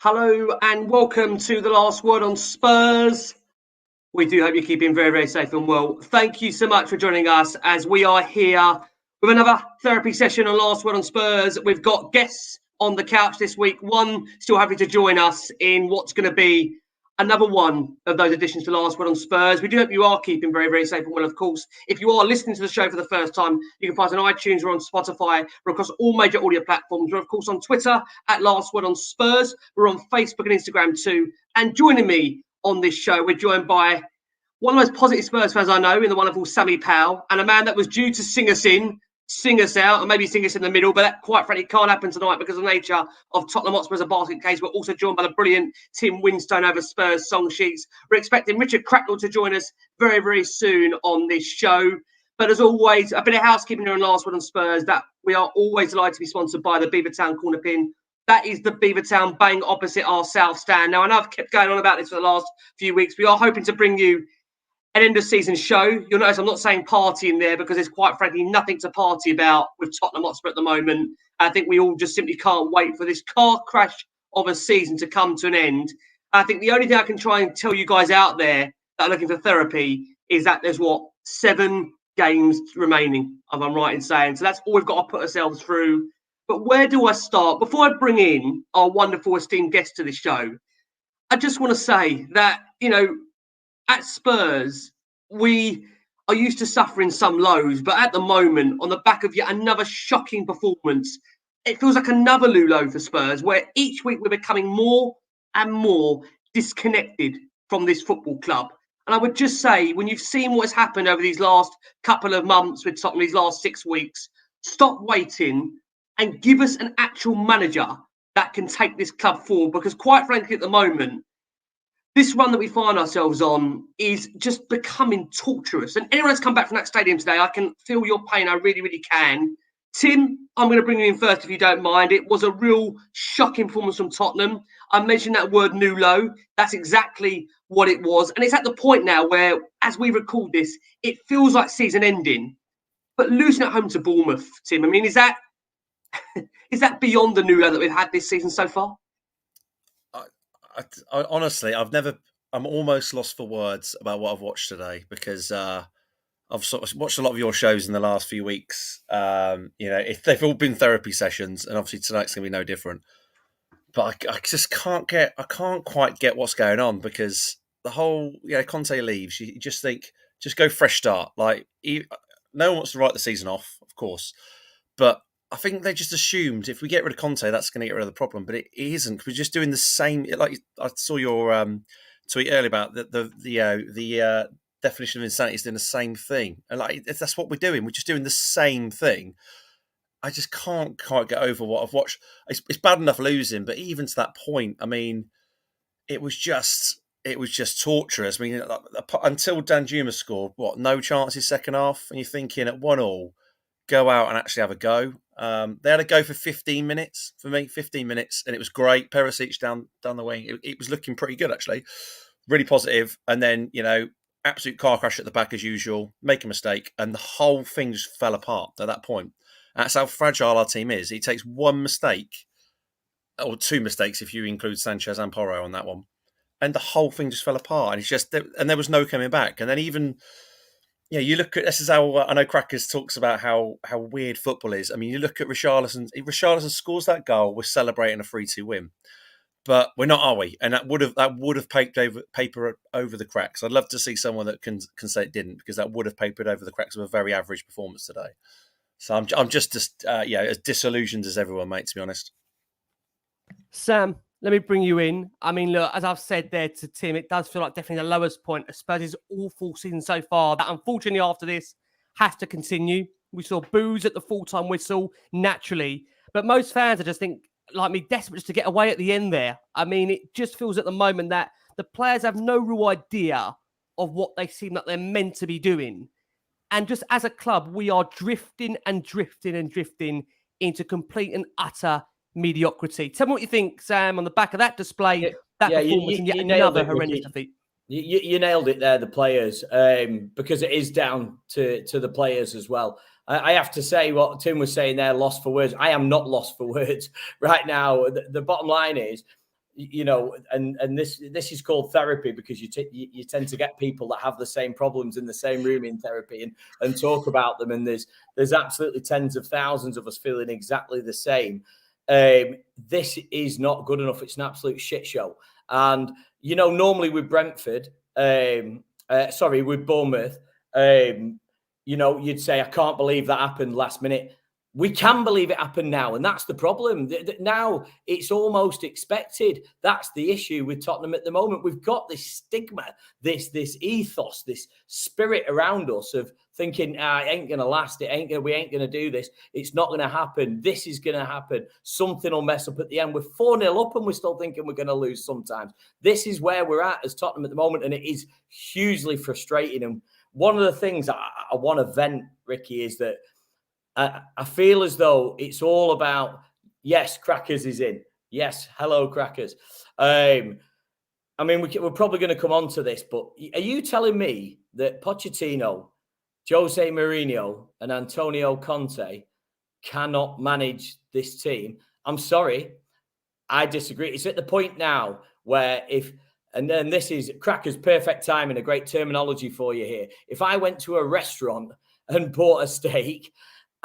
Hello and welcome to the Last Word on Spurs. We do hope you're keeping very, very safe and well. Thank you so much for joining us as we are here with another therapy session on Last Word on Spurs. We've got guests on the couch this week. One still happy to join us in what's going to be another one of those additions to Last Word on Spurs. We do hope you are keeping very, very safe and well, of course. If you are listening to the show for the first time, you can find us on iTunes, we're on Spotify, we're across all major audio platforms. We're, of course, on Twitter at Last Word on Spurs. We're on Facebook and Instagram too. And joining me on this show, we're joined by one of the most positive Spurs fans I know in the wonderful Sammy Powell, and a man that was due to sing us out, and maybe sing us in the middle, but that quite frankly can't happen tonight because of the nature of Tottenham Hotspur as a basket case. We're also joined by the brilliant Winstone over Spurs Song Sheets. We're expecting Richard Cracknell to join us very, very soon on this show. But as always, a bit of housekeeping here on Last Word on Spurs, that we are always delighted to be sponsored by the Beavertown Corner Pin. That is the Beavertown bang opposite our South Stand. Now, I know I've kept going on about this for the last few weeks. We are hoping to bring you an end of season show. You'll notice I'm not saying party in there because there's quite frankly nothing to party about with Tottenham Hotspur at the moment. I think we all just simply can't wait for this car crash of a season to come to an end. I think the only thing I can try and tell you guys out there that are looking for therapy is that there's 7 games remaining, if I'm right in saying. So that's all we've got to put ourselves through. But where do I start? Before I bring in our wonderful esteemed guest to the show, I just want to say that, at Spurs, we are used to suffering some lows, but at the moment, on the back of yet another shocking performance, it feels like another low for Spurs, where each week we're becoming more and more disconnected from this football club. And I would just say, when you've seen what's happened over these last couple of months with Tottenham, these last 6 weeks, stop waiting and give us an actual manager that can take this club forward. Because quite frankly, at the moment, this run that we find ourselves on is just becoming torturous. And anyone that's come back from that stadium today, I can feel your pain. I really, really can. Tim, I'm going to bring you in first if you don't mind. It was a real shocking performance from Tottenham. I mentioned that word new low. That's exactly what it was. And it's at the point now where, as we record this, it feels like season ending. But losing at home to Bournemouth, Tim, I mean, is that beyond the new low that we've had this season so far? I honestly, I'm almost lost for words about what I've watched today because I've sort of watched a lot of your shows in the last few weeks. They've all been therapy sessions, and obviously tonight's going to be no different. But I just can't quite get what's going on because the whole, Conte leaves. You just think, just go fresh start. Like, no one wants to write the season off, of course, but I think they just assumed if we get rid of Conte, that's going to get rid of the problem, but it isn't. We're just doing the same. Like I saw your tweet earlier about the definition of insanity is doing the same thing, and that's what we're doing. We're just doing the same thing. I just can't quite get over what I've watched. It's bad enough losing, but even to that point, I mean, it was just torturous. I mean, until Danjuma scored, no chances second half, and you're thinking at 1-1, go out and actually have a go. They had a go for 15 minutes for me, 15 minutes, and it was great. Perisic down the wing. It was looking pretty good, actually. Really positive. And then, absolute car crash at the back as usual, make a mistake, and the whole thing just fell apart at that point. That's how fragile our team is. It takes one mistake, or 2 mistakes if you include Sanchez and Porro on that one, and the whole thing just fell apart. And there was no coming back. And then even... Yeah, you look at this is how I know Crackers talks about how weird football is. I mean, you look at Richarlison. If Richarlison scores that goal, we're celebrating a 3-2 win, but we're not, are we? And that would have papered over the cracks. I'd love to see someone that can say it didn't, because that would have papered over the cracks of a very average performance today. So I'm just as disillusioned as everyone, mate. To be honest, Sam, let me bring you in. I mean, look, as I've said there to Tim, it does feel like definitely the lowest point of Spurs' awful season so far. That unfortunately after this has to continue. We saw boos at the full-time whistle, naturally. But most fans are just like me, desperate just to get away at the end there. I mean, it just feels at the moment that the players have no real idea of what they seem like they're meant to be doing. And just as a club, we are drifting and drifting and drifting into complete and utter mediocrity. Tell me what you think, Sam, on the back of that display, performance, and yet another horrendous defeat. You nailed it there, the players, because it is down to the players as well. I have to say what Tim was saying there, lost for words. I am not lost for words right now. The bottom line is you know, and this is called therapy, because you tend to get people that have the same problems in the same room in therapy and talk about them. And there's absolutely tens of thousands of us feeling exactly the same. This is not good enough. It's an absolute shit show. And, you know, normally with Brentford, with Bournemouth, you know, you'd say, I can't believe that happened last minute. We can believe it happened now, and that's the problem. Now it's almost expected. That's the issue with Tottenham at the moment. We've got this stigma, this ethos, this spirit around us of thinking, it ain't going to last. We ain't going to do this. It's not going to happen. This is going to happen. Something will mess up at the end. We're 4-0 up and we're still thinking we're going to lose sometimes. This is where we're at as Tottenham at the moment, and it is hugely frustrating. And one of the things I want to vent, Ricky, is that I feel as though it's all about, yes, Crackers is in. Yes, hello, Crackers. I mean, we're probably going to come on to this, but are you telling me that Pochettino, Jose Mourinho and Antonio Conte cannot manage this team? I'm sorry, I disagree. It's at the point now where and then this is Crackers, perfect timing, a great terminology for you here. If I went to a restaurant and bought a steak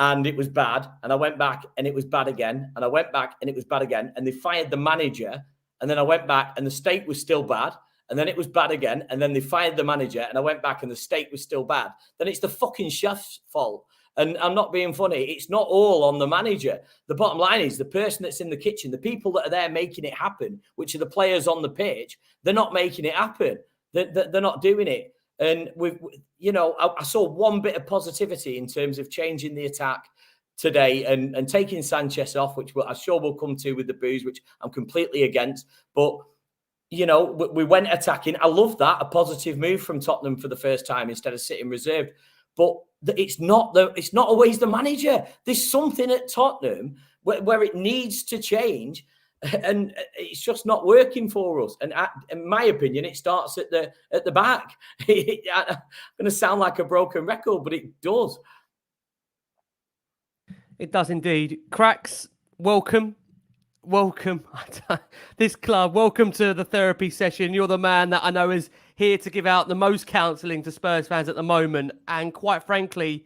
and it was bad, and I went back and it was bad again, and I went back and it was bad again, and they fired the manager, and then I went back and the steak was still bad, and then it was bad again, and then they fired the manager, and I went back and the steak was still bad, then it's the fucking chef's fault. And I'm not being funny. It's not all on the manager. The bottom line is the person that's in the kitchen, the people that are there making it happen, which are the players on the pitch, they're not making it happen. They're not doing it. And I saw one bit of positivity in terms of changing the attack today and taking Sanchez off, which I'm sure we'll come to with the boos, which I'm completely against. But, you know, we went attacking. I love that, a positive move from Tottenham for the first time instead of sitting reserved. But it's not always the manager. There's something at Tottenham where it needs to change. And it's just not working for us. And in my opinion, it starts at the back. I'm going to sound like a broken record, but it does. It does indeed. Cracks, welcome. This club, welcome to the therapy session. You're the man that I know is here to give out the most counselling to Spurs fans at the moment. And quite frankly,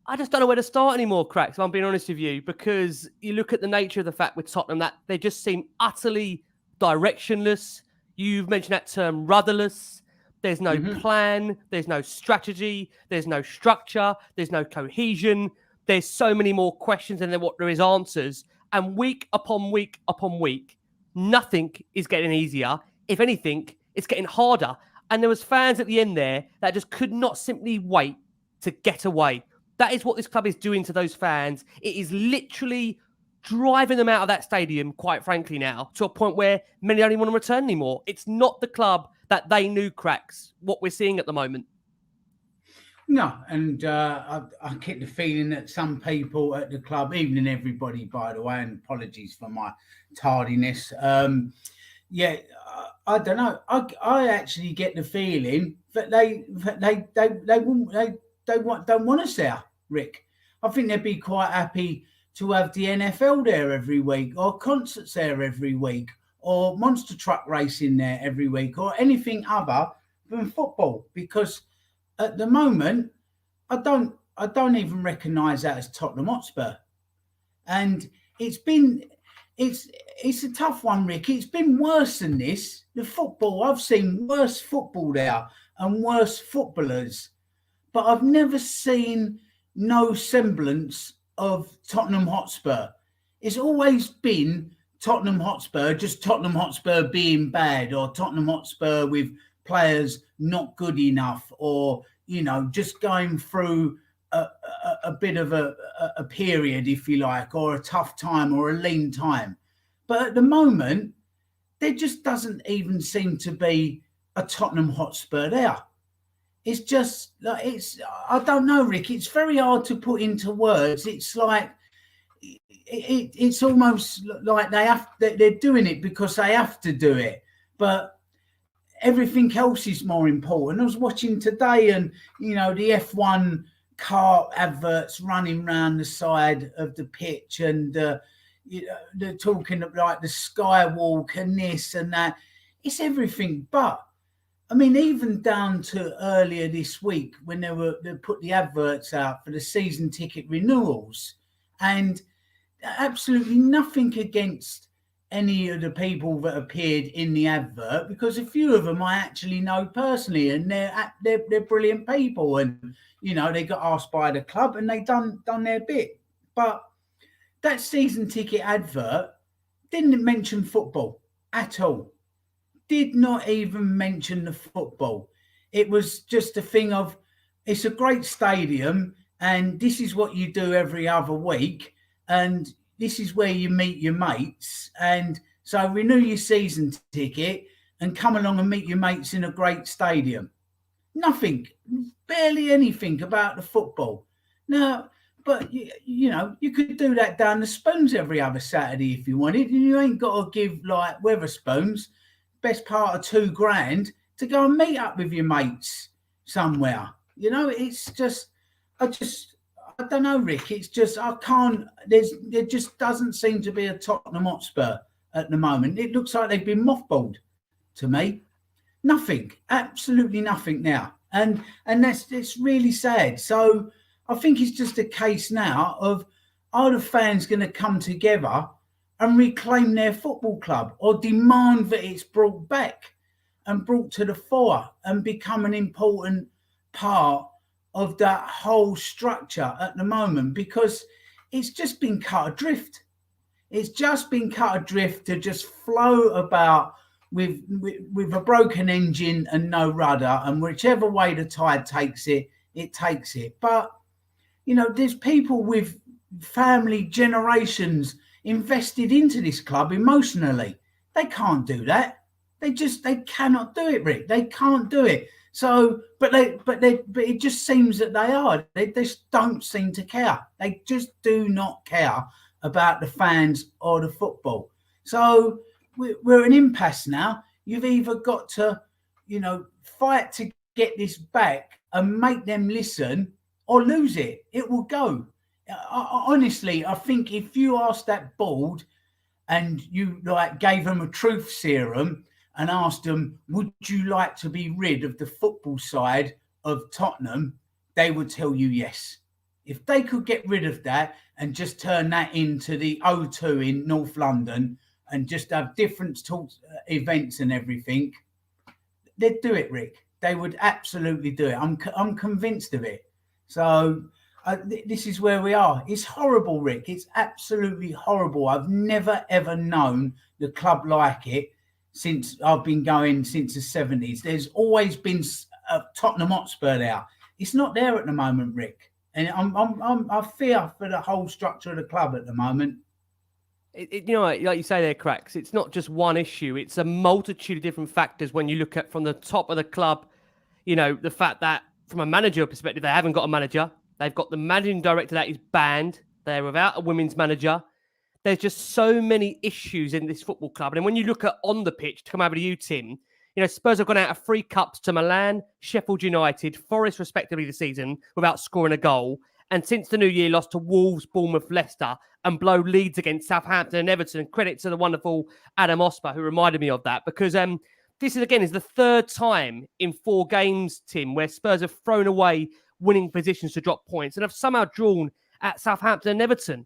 I just don't know where to start anymore, Cracks, if I'm being honest with you, because you look at the nature of the fact with Tottenham that they just seem utterly directionless. You've mentioned that term, rudderless. There's no plan. There's no strategy. There's no structure. There's no cohesion. There's so many more questions than what there is answers. And week upon week upon week, nothing is getting easier. If anything, it's getting harder. And there was fans at the end there that just could not simply wait to get away. That is what this club is doing to those fans. It is literally driving them out of that stadium, quite frankly, now, to a point where many don't even want to return anymore. It's not the club that they knew, Cracks, what we're seeing at the moment. No, and I get the feeling that some people at the club, even everybody, by the way, and apologies for my tardiness, I don't know. I actually get the feeling that they don't want us there, Rick. I think they'd be quite happy to have the NFL there every week, or concerts there every week, or monster truck racing there every week, or anything other than football. Because at the moment, I don't even recognise that as Tottenham Hotspur, and it's a tough one, Rick. It's been worse than this. The football, I've seen worse football there and worse footballers, but I've never seen no semblance of Tottenham Hotspur. It's always been Tottenham Hotspur, just Tottenham Hotspur being bad, or Tottenham Hotspur with players not good enough, or, you know, just going through a bit of a period, if you like, or a tough time or a lean time. But at the moment, there just doesn't even seem to be a Tottenham Hotspur there. It's just like, I don't know, Rick. It's very hard to put into words. It's like, it's almost like they're doing it because they have to do it. But everything else is more important. I was watching today, and, you know, the F1 car adverts running around the side of the pitch, and, they're talking like the Skywalk and this and that. It's everything. But I mean, even down to earlier this week when they put the adverts out for the season ticket renewals, and absolutely nothing against any of the people that appeared in the advert, because a few of them I actually know personally, and they're brilliant people, and they got asked by the club and they done their bit. But that season ticket advert didn't mention football at all. Did not even mention the football. It was just a thing of, it's a great stadium and this is what you do every other week and this is where you meet your mates, and so renew your season ticket and come along and meet your mates in a great stadium. Nothing, barely anything about the football. Now, but you could do that down the Spoons every other Saturday if you wanted, and you ain't got to give like Weatherspoons best part of $2,000 to go and meet up with your mates somewhere. It's just, I don't know, Rick. It's just, I can't, there just doesn't seem to be a Tottenham Hotspur at the moment. It looks like they've been mothballed to me. Nothing, absolutely nothing now. And it's really sad. So I think it's just a case now of, are the fans going to come together and reclaim their football club, or demand that it's brought back and brought to the fore and become an important part of that whole structure at the moment, because it's just been cut adrift. It's just been cut adrift to just float about with a broken engine and no rudder, and whichever way the tide takes it, it takes it. But, there's people with family generations invested into this club emotionally. They can't do that. They cannot do it, Rick. They can't do it. So, but it just seems that they are. They just don't seem to care. They just do not care about the fans or the football. So we're an impasse now. You've either got to, fight to get this back and make them listen, or lose it. It will go. Honestly, I think if you asked that board and you gave them a truth serum and asked them, would you like to be rid of the football side of Tottenham, they would tell you yes. If they could get rid of that and just turn that into the O2 in North London and just have different events and everything, they'd do it, Rick. They would absolutely do it. I'm convinced of it. So this is where we are. It's horrible, Rick. It's absolutely horrible. I've never, ever known the club like it since I've been going since the 70s. There's always been a Tottenham Hotspur there. It's not there at the moment, Rick. And I fear for the whole structure of the club at the moment. Like you say there, Cracks, it's not just one issue. It's a multitude of different factors when you look at from the top of the club, the fact that from a managerial perspective, they haven't got a manager. They've got the managing director that is banned. They're without a women's manager. There's just so many issues in this football club. And when you look at on the pitch, to come over to you, Tim, Spurs have gone out of 3 cups to Milan, Sheffield United, Forest respectively this season without scoring a goal. And since the new year, lost to Wolves, Bournemouth, Leicester, and blow leads against Southampton and Everton. And credit to the wonderful Adam Osper, who reminded me of that, because this is the 3rd time in 4 games, Tim, where Spurs have thrown away winning positions to drop points and have somehow drawn at Southampton and Everton.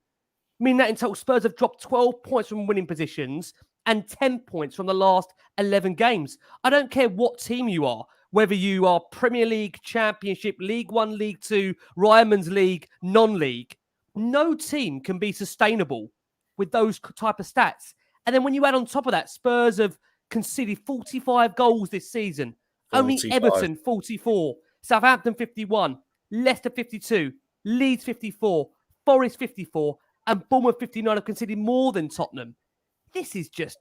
I mean, that in total, Spurs have dropped 12 points from winning positions and 10 points from the last 11 games. I don't care what team you are, whether you are Premier League, Championship, League One, League Two, Ryman's League, non-league. No team can be sustainable with those type of stats. And then when you add on top of that, Spurs have conceded 45 goals this season. 45. Only Everton, 44. Southampton, 51. Leicester, 52. Leeds, 54. Forest, 54. And Bournemouth, 59 have conceded more than Tottenham. This is just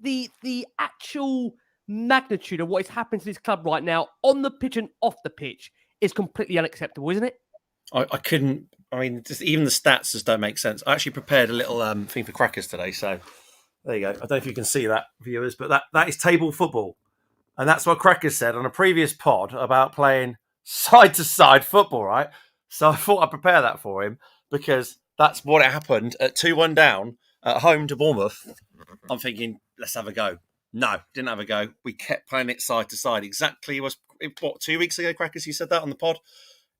the actual magnitude of what is happening to this club right now on the pitch and off the pitch is completely unacceptable, isn't it? Just even the stats just don't make sense. I actually prepared a little thing for Crackers today, so there you go. I don't know if you can see that, viewers, but that is table football. And that's what Crackers said on a previous pod about playing side-to-side football, right? So I thought I'd prepare that for him because that's what happened at 2-1 down At home to Bournemouth, I'm thinking, let's have a go. No, didn't have a go. We kept playing it side to side. Exactly what 2 weeks ago, Crackers, you said that on the pod?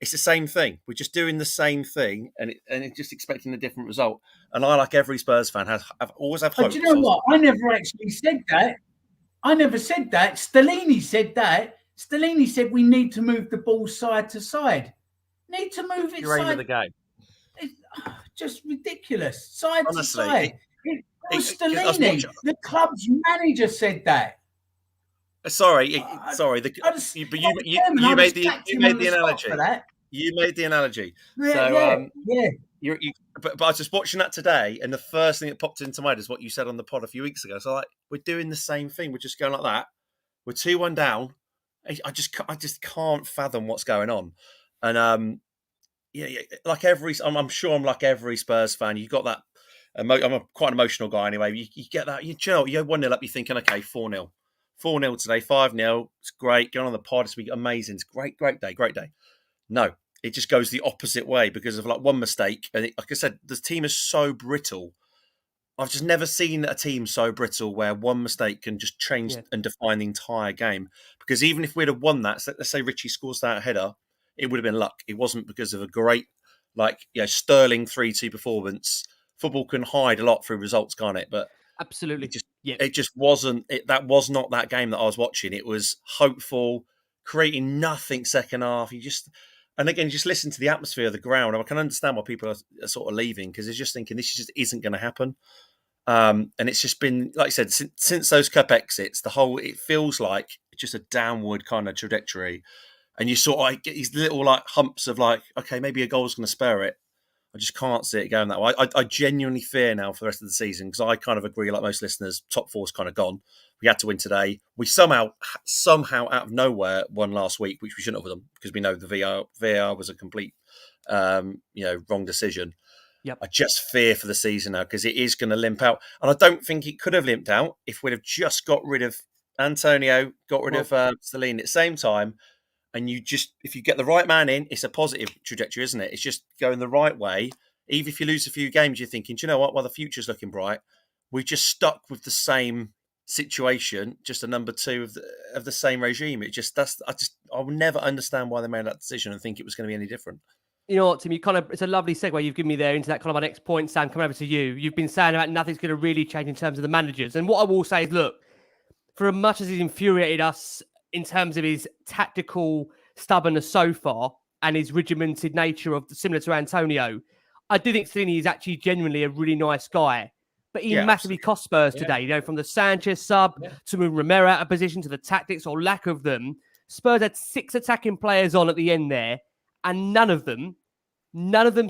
It's the same thing. We're just doing the same thing and it's just expecting a different result. And I, like every Spurs fan, always have hope. But you know what? I never actually said that. I never said that. Stellini said that. Stellini said we need to move the ball side to side. Need to move it Your aim side. of the game. It's just ridiculous. Side Honestly, to side. It was Stellini. The club's manager said that. Sorry. You made the analogy. You made the analogy. But I was just watching that today, and the first thing that popped into my head is what you said on the pod a few weeks ago. So, like, we're doing the same thing. We're just going like that. We're 2-1 down. I just can't fathom what's going on. And like I'm sure I'm like every Spurs fan. You got that. I'm quite an emotional guy anyway. You get that. You know, you're 1-0 up. You're thinking, okay, 4-0 today, 5-0. It's great. Going on the pod. It's amazing. It's great day. No, it just goes the opposite way because of like one mistake. And like I said, the team is so brittle. I've just never seen a team so brittle where one mistake can just change and define the entire game. Because even if we'd have won that, let's say Richie scores that header, it would have been luck. It wasn't because of a great, sterling 3-2 performance. Football can hide a lot through results, can't it? But absolutely, it just wasn't. That was not that game that I was watching. It was hopeful, creating nothing second half. And again, just listen to the atmosphere of the ground. I can understand why people are sort of leaving because they're just thinking this just isn't going to happen. And it's just been, like I said, since those cup exits, it feels like just a downward kind of trajectory. And you sort of get these little humps of okay, maybe a goal's going to spur it. I just can't see it going that way. I genuinely fear now for the rest of the season because I kind of agree, like most listeners, top four's kind of gone. We had to win today. We somehow out of nowhere won last week, which we shouldn't have done because we know the VAR was a complete, wrong decision. Yep. I just fear for the season now because it is going to limp out. And I don't think it could have limped out if we'd have just got rid of Antonio, got rid of Stellini at the same time. And if you get the right man in, it's a positive trajectory, isn't it? It's just going the right way. Even if you lose a few games, you're thinking, do you know what? Well, the future's looking bright. We're just stuck with the same situation, just a number two of the same regime. I'll never understand why they made that decision and think it was going to be any different. You know what, Tim? It's a lovely segue you've given me there into that kind of my next point, Sam. Coming over to you. You've been saying about nothing's going to really change in terms of the managers. And what I will say is, look, for as much as he's infuriated us in terms of his tactical stubbornness so far and his regimented nature similar to Antonio, I do think Stellini is actually genuinely a really nice guy. But he massively cost Spurs today, from the Sanchez sub to moving Romero out of position to the tactics or lack of them. Spurs had 6 attacking players on at the end there, and none of them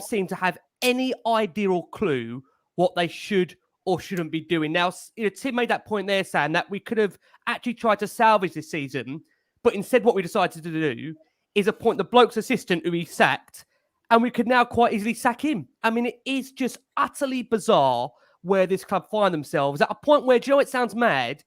seem to have any idea or clue what they should or shouldn't be doing. Now, Tim made that point there, Sam, that we could have actually tried to salvage this season, but instead what we decided to do is appoint the bloke's assistant who he sacked, and we could now quite easily sack him. I mean, it is just utterly bizarre where this club find themselves at a point where, do you know, it sounds mad.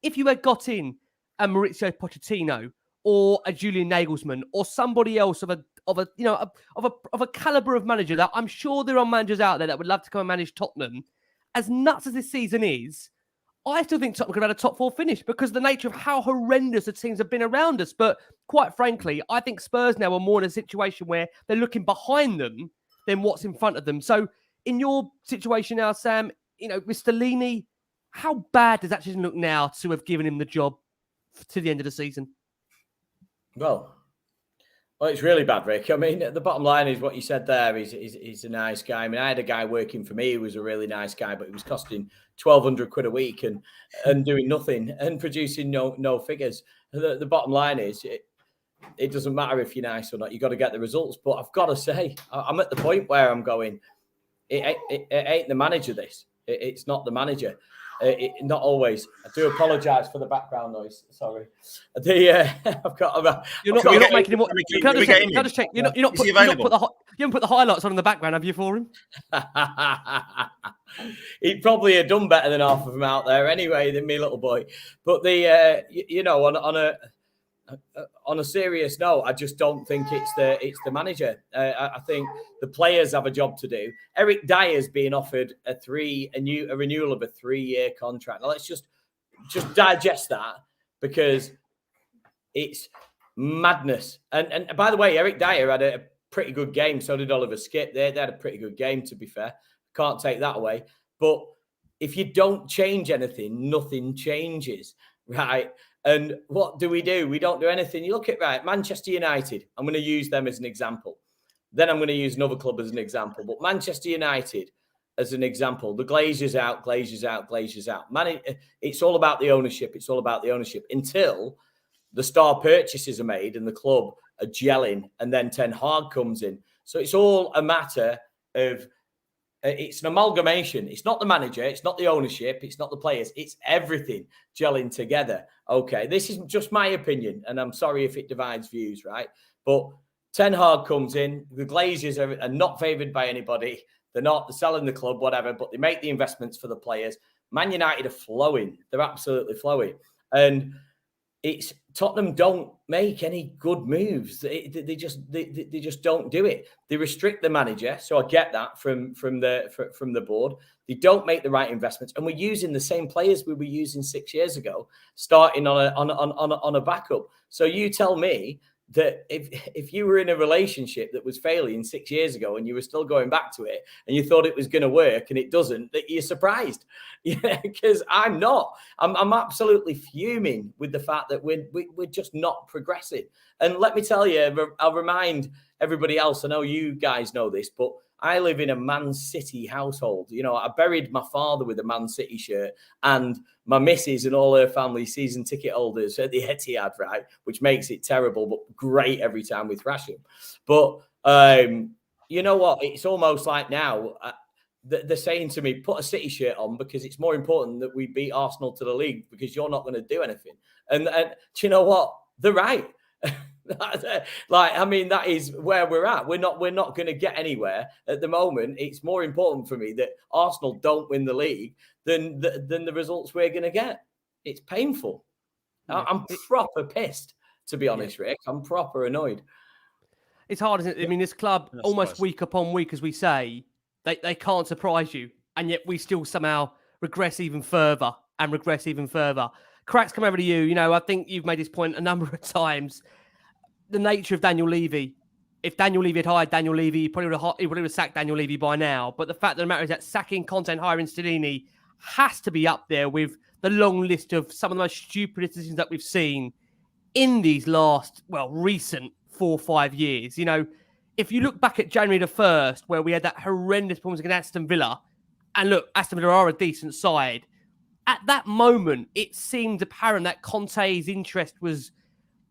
If you had got in a Maurizio Pochettino or a Julian Nagelsmann or somebody else of a caliber of manager that I'm sure there are managers out there that would love to come and manage Tottenham, as nuts as this season is, I still think Tottenham could have had a top 4 finish because of the nature of how horrendous the teams have been around us. But quite frankly, I think Spurs now are more in a situation where they're looking behind them than what's in front of them. So in your situation now, Sam, with Stellini, how bad does that actually look now to have given him the job to the end of the season? Well, it's really bad, Rick. I mean, the bottom line is what you said there. He's a nice guy. I mean, I had a guy working for me who was a really nice guy, but he was costing £1,200 a week and doing nothing and producing no figures. The bottom line is it doesn't matter if you're nice or not. You've got to get the results. But I've got to say, I'm at the point where I'm going, it ain't the manager, this. It's not the manager. Not always. I do apologise for the background noise. Sorry. I've got. You're not making him. Can I just check? You haven't put the highlights on in the background, have you, for him? He'd probably have done better than half of them out there anyway, than me, little boy. But on a serious note, I just don't think it's the manager. I think the players have a job to do. Eric Dyer's being offered a renewal of a 3-year contract. Now let's just digest that, because it's madness. And by the way, Eric Dyer had a pretty good game. So did Oliver Skipp. They had a pretty good game, to be fair. Can't take that away. But if you don't change anything, nothing changes, right? And what do? We don't do anything. You look at, Manchester United. I'm going to use them as an example. Then I'm going to use another club as an example. But Manchester United as an example. The Glazers out. It's all about the ownership. It's all about the ownership until the star purchases are made and the club are gelling, and then Ten Hag comes in. So it's all a matter of, it's an amalgamation. It's not the manager, it's not the ownership, it's not the players, it's everything gelling together. Okay, this is just my opinion, and I'm sorry if it divides views, right? But Ten Hag comes in, the Glazers are not favoured by anybody. They're selling the club, whatever, but they make the investments for the players. Man United are flowing. They're absolutely flowing. And Tottenham don't make any good moves. They just don't do it. They restrict the manager, so I get that from the board. They don't make the right investments, and we're using the same players we were using 6 years ago, starting on a backup. So you tell me that if you were in a relationship that was failing 6 years ago and you were still going back to it and you thought it was going to work and it doesn't, that you're surprised. Yeah, because I'm not. I'm absolutely fuming with the fact that we're just not progressing. And let me tell you, I'll remind everybody else, I know you guys know this, but I live in a Man City household. You know, I buried my father with a Man City shirt, and my missus and all her family season ticket holders at the Etihad, right? Which makes it terrible, but great every time we thrash him. But you know what? It's almost like now they're saying to me, put a City shirt on because it's more important that we beat Arsenal to the league because you're not going to do anything. And do you know what? They're right. That is where we're at. We're not going to get anywhere at the moment. It's more important for me that Arsenal don't win the league than the results we're going to get. It's painful. Yeah. I'm proper pissed, to be honest, Rick. I'm proper annoyed. It's hard, isn't it? I mean, this club almost week upon week, as we say, they can't surprise you, and yet we still somehow regress even further. Cracks, come over to you. You know, I think you've made this point a number of times. The nature of Daniel Levy. If Daniel Levy had hired Daniel Levy, he probably would have sacked Daniel Levy by now. But the fact of the matter is that sacking Conte and hiring Stellini has to be up there with the long list of some of the most stupid decisions that we've seen in these recent 4 or 5 years. You know, if you look back at January the 1st, where we had that horrendous performance against Aston Villa, and look, Aston Villa are a decent side. At that moment, it seemed apparent that Conte's interest was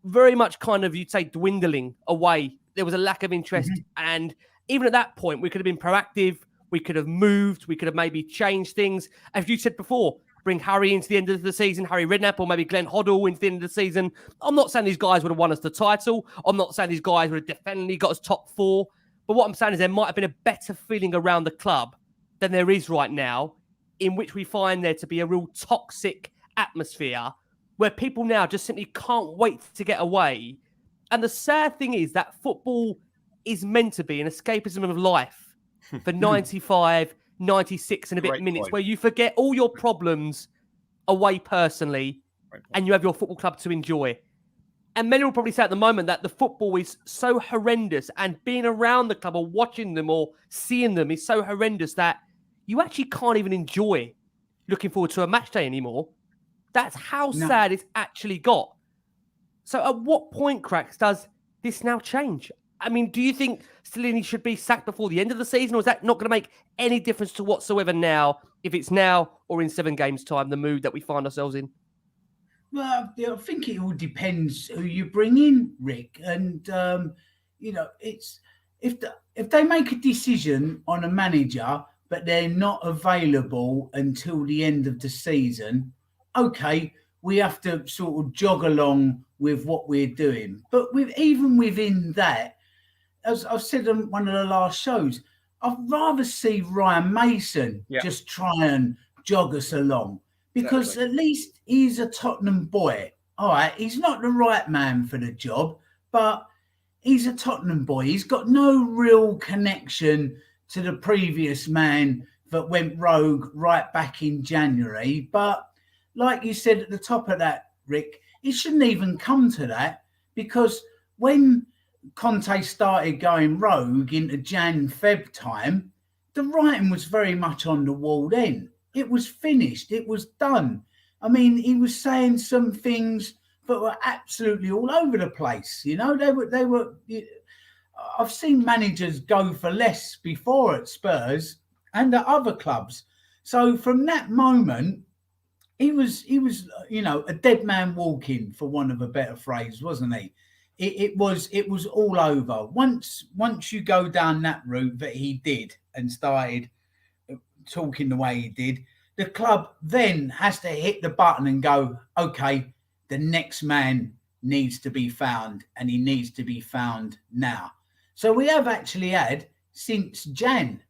very much kind of, you'd say, dwindling away. There was a lack of interest. Mm-hmm. And even at that point, we could have been proactive. We could have moved. We could have maybe changed things. As you said before, bring Harry into the end of the season, Harry Redknapp, or maybe Glenn Hoddle into the end of the season. I'm not saying these guys would have won us the title. I'm not saying these guys would have definitely got us top 4. But what I'm saying is there might have been a better feeling around the club than there is right now, in which we find there to be a real toxic atmosphere where people now just simply can't wait to get away. And the sad thing is that football is meant to be an escapism of life for 95, 96 and a bit minutes, where you forget all your problems away personally and you have your football club to enjoy. And many will probably say at the moment that the football is so horrendous, and being around the club or watching them or seeing them is so horrendous that you actually can't even enjoy looking forward to a match day anymore. That's how sad it's actually got. So at what point, Cracks, does this now change? I mean, do you think Stellini should be sacked before the end of the season, or is that not going to make any difference to whatsoever now, if it's now or in 7 games' time, the mood that we find ourselves in? Well, I think it all depends who you bring in, Rick. And, it's if they make a decision on a manager, but they're not available until the end of the season, okay, we have to sort of jog along with what we're doing. But even within that, as I've said on one of the last shows, I'd rather see Ryan Mason just try and jog us along, because at least he's a Tottenham boy. all right, he's not the right man for the job, but he's a Tottenham boy. He's got no real connection to the previous man that went rogue right back in January. But like you said at the top of that, Rick, it shouldn't even come to that, because when Conte started going rogue into Jan-Feb time, the writing was very much on the wall then. It was finished. It was done. I mean, he was saying some things that were absolutely all over the place. You know, they were. I've seen managers go for less before at Spurs and at other clubs. So from that moment, he was, you know, a dead man walking, for want of a better phrase, wasn't he? It was all over. Once you go down that route that he did and started talking the way he did, the club then has to hit the button and go, okay, the next man needs to be found, and he needs to be found now. So we have actually had since Jan.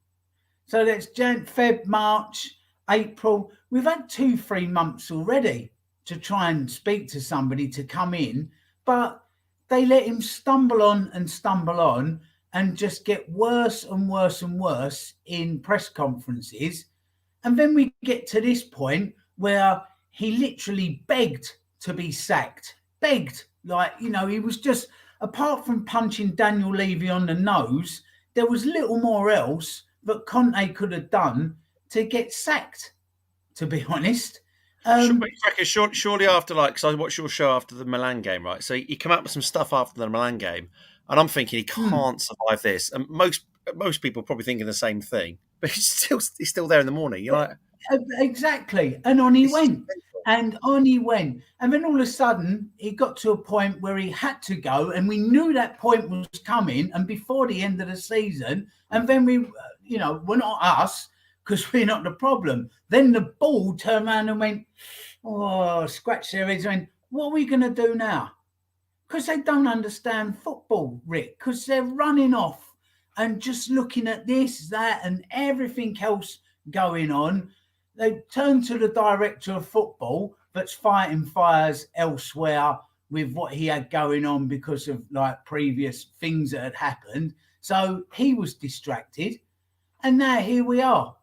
So that's Jan, Feb, March, April. We've had 2-3 months already to try and speak to somebody to come in, but they let him stumble on and just get worse and worse and worse in press conferences. And then we get to this point where he literally begged to be sacked. Begged. Like, you know, he was just, apart from punching Daniel Levy on the nose, there was little more else that Conte could have done to get sacked, to be honest. Surely after, like, because I watched your show after the Milan game, right? So he came out with some stuff after the Milan game, and I'm thinking he can't survive this. And most people are probably thinking the same thing, but he's still there in the morning. You're like, exactly. And on he went. And on he went. And then all of a sudden, he got to a point where he had to go. And we knew that point was coming. And before the end of the season, and then we, you know, we're not us, because we're not the problem. Then the ball turned around and went, oh, scratch their heads, and went, what are we going to do now? Because they don't understand football, Rick, because they're running off and just looking at this, that, and everything else going on. They turn to the director of football that's fighting fires elsewhere with what he had going on because of like previous things that had happened. So he was distracted. And now here we are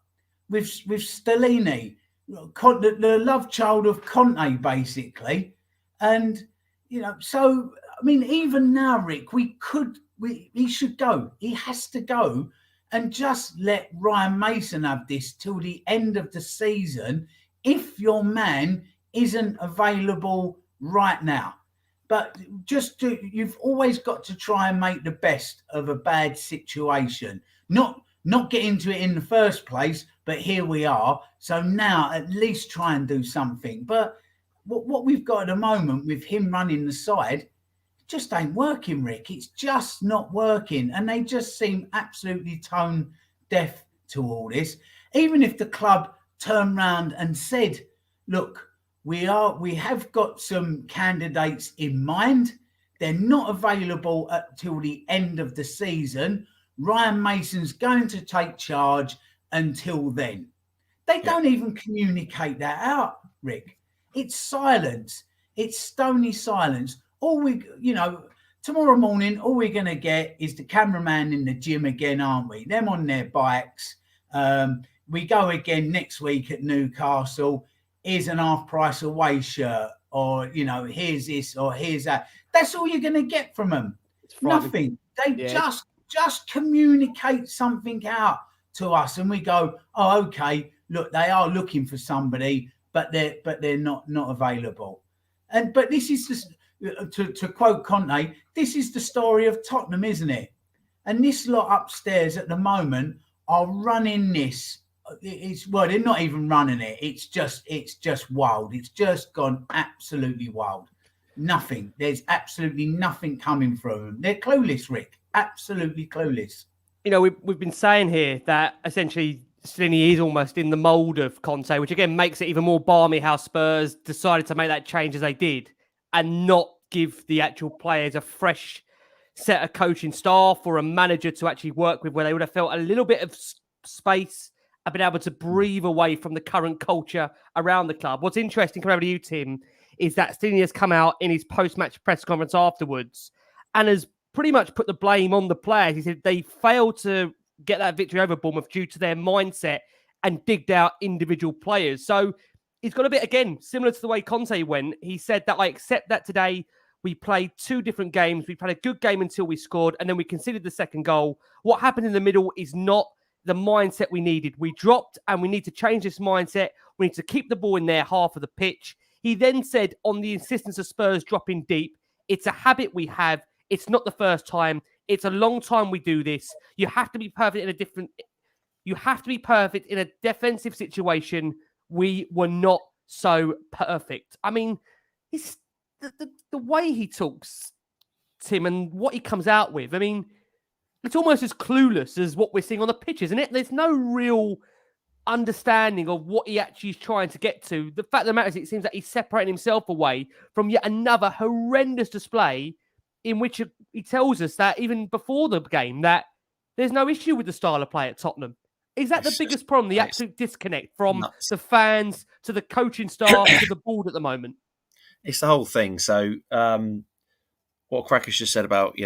with Stellini, the love child of Conte, basically. And, you know, so, I mean, even now, Rick, he should go. He has to go. And just let Ryan Mason have this till the end of the season if your man isn't available right now. But you've always got to try and make the best of a bad situation. Not get into it in the first place, but here we are. So now at least try and do something. But what we've got at the moment with him running the side, just ain't working, Rick. It's just not working. And they just seem absolutely tone deaf to all this. Even if the club turned round and said, look, we have got some candidates in mind. They're not available till the end of the season. Ryan Mason's going to take charge until then. They don't even communicate that out, Rick. It's silence. It's stony silence. Tomorrow morning, all we're going to get is the cameraman in the gym again, aren't we? Them on their bikes. We go again next week at Newcastle. Here's an half-price away shirt, or, you know, here's this or here's that. That's all you're going to get from them. Nothing. They just communicate something out to us, and we go, oh, okay, look, they are looking for somebody, but they're not available. But this is just, to quote Conte, this is the story of Tottenham, isn't it? And this lot upstairs at the moment are running this. They're not even running it. It's just wild. It's just gone absolutely wild. Nothing. There's absolutely nothing coming from them. They're clueless, Rick. Absolutely clueless. You know, we've been saying here that essentially Stellini is almost in the mould of Conte, which again makes it even more balmy how Spurs decided to make that change as they did and not give the actual players a fresh set of coaching staff or a manager to actually work with, where they would have felt a little bit of space and been able to breathe away from the current culture around the club. What's interesting, coming over to you, Tim, is that Steely has come out in his post-match press conference afterwards and has pretty much put the blame on the players. He said they failed to get that victory over Bournemouth due to their mindset and digged out individual players. So he's got a bit, again, similar to the way Conte went. He said that I accept that today we played 2 different games. We played a good game until we scored, and then we conceded the second goal. What happened in the middle is not the mindset we needed. We dropped, and we need to change this mindset. We need to keep the ball in their half of the pitch. He then said, on the insistence of Spurs dropping deep, it's a habit we have. It's not the first time. It's a long time we do this. You have to be perfect in a defensive situation. We were not so perfect. I mean, it's the way he talks, Tim, and what he comes out with. I mean, it's almost as clueless as what we're seeing on the pitch, isn't it? There's no real understanding of what he actually is trying to get to. The fact of the matter is, it seems that he's separating himself away from yet another horrendous display in which he tells us that even before the game that there's no issue with the style of play at Tottenham. Is that the biggest problem, the absolute disconnect from the fans to the coaching staff to the board at the moment? It's the whole thing. So what Crackers just said about,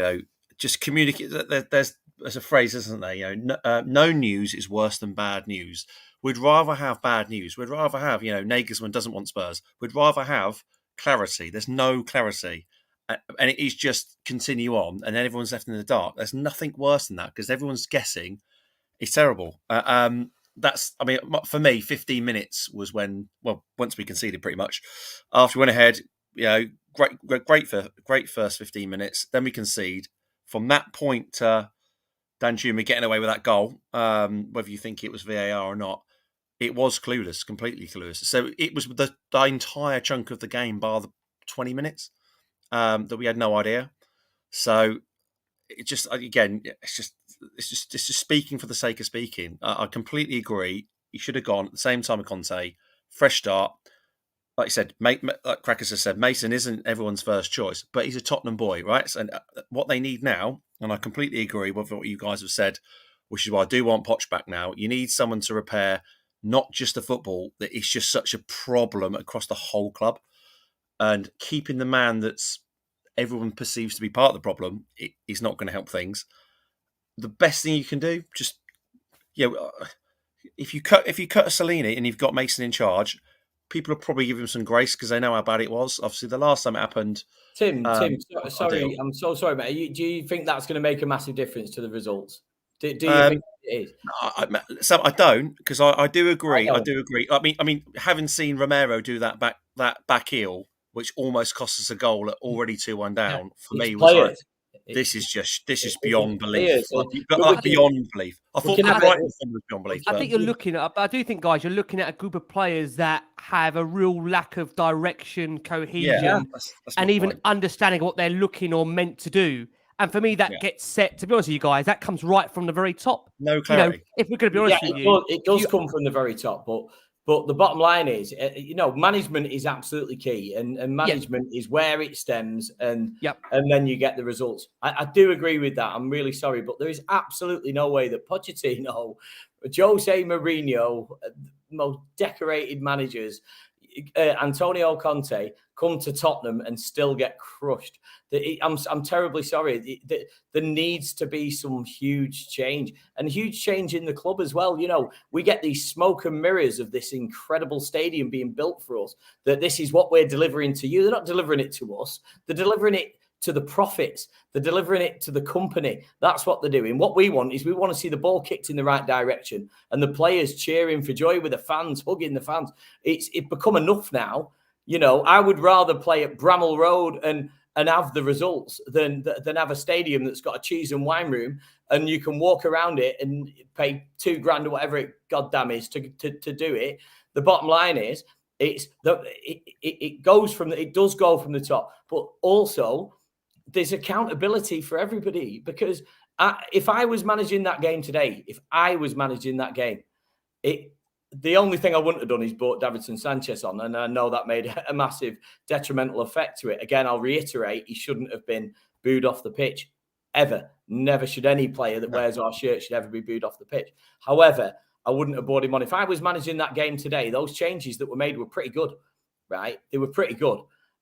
just communicate. There's a phrase, isn't there? No news is worse than bad news. We'd rather have bad news. We'd rather have, Nagelsmann doesn't want Spurs. We'd rather have clarity. There's no clarity. And it is just continue on, and then everyone's left in the dark. There's nothing worse than that because everyone's guessing. It's terrible. For me, 15 minutes was once we conceded pretty much. After we went ahead, great first 15 minutes. Then we concede. From that point to Danjuma getting away with that goal, whether you think it was VAR or not, it was clueless, completely clueless. So it was the entire chunk of the game, bar the 20 minutes, that we had no idea. So it just, again, it's just speaking for the sake of speaking. I completely agree. He should have gone at the same time with Conte. Fresh start. Like I said, like Crackers has said, Mason isn't everyone's first choice, but he's a Tottenham boy, right? And what they need now, and I completely agree with what you guys have said, which is why I do want Poch back now. You need someone to repair not just the football, that it's just such a problem across the whole club. And keeping the man that's everyone perceives to be part of the problem is not going to help things. The best thing you can do, just if you cut a Salini and you've got Mason in charge, people will probably give him some grace because they know how bad it was. Obviously, the last time it happened. Tim, sorry, I'm so sorry, mate. Do you think that's going to make a massive difference to the results? Do you think it is? I don't, because I do agree. I do agree. I mean, having seen Romero do that back heel, which almost cost us a goal at already 2-1 down, for me was like, this is beyond belief. Beyond belief. I thought the Brighton thing was beyond belief. I think you're looking at. I do think, guys, you're looking at a group of players that have a real lack of direction, cohesion, and even understanding what they're looking or meant to do. And for me, that gets set. To be honest with you guys, that comes right from the very top. No clarity. If we're going to be honest with you, it does come from the very top, But the bottom line is, management is absolutely key, and management is where it stems, and then you get the results. I do agree with that. I'm really sorry, but there is absolutely no way that Pochettino, Jose Mourinho, most decorated managers, Antonio Conte, come to Tottenham and still get crushed. I'm terribly sorry. There needs to be some huge change, and huge change in the club as well. We get these smoke and mirrors of this incredible stadium being built for us, that this is what we're delivering to you. They're not delivering it to us. They're delivering it to the profits. They're delivering it to the company. That's what they're doing. What we want is we want to see the ball kicked in the right direction and the players cheering for joy with the fans, hugging the fans. It's become enough now. I would rather play at Bramall Road and have the results than have a stadium that's got a cheese and wine room and you can walk around it and pay $2,000 or whatever it goddamn is to do it. The bottom line is it does go from the top, but also there's accountability for everybody, because if I was managing that game today, the only thing I wouldn't have done is brought Davinson Sanchez on, and I know that made a massive detrimental effect to it. Again, I'll reiterate, he shouldn't have been booed off the pitch, ever. Never should any player that wears our shirt should ever be booed off the pitch. However, I wouldn't have brought him on. If I was managing that game today, those changes that were made were pretty good, right? They were pretty good.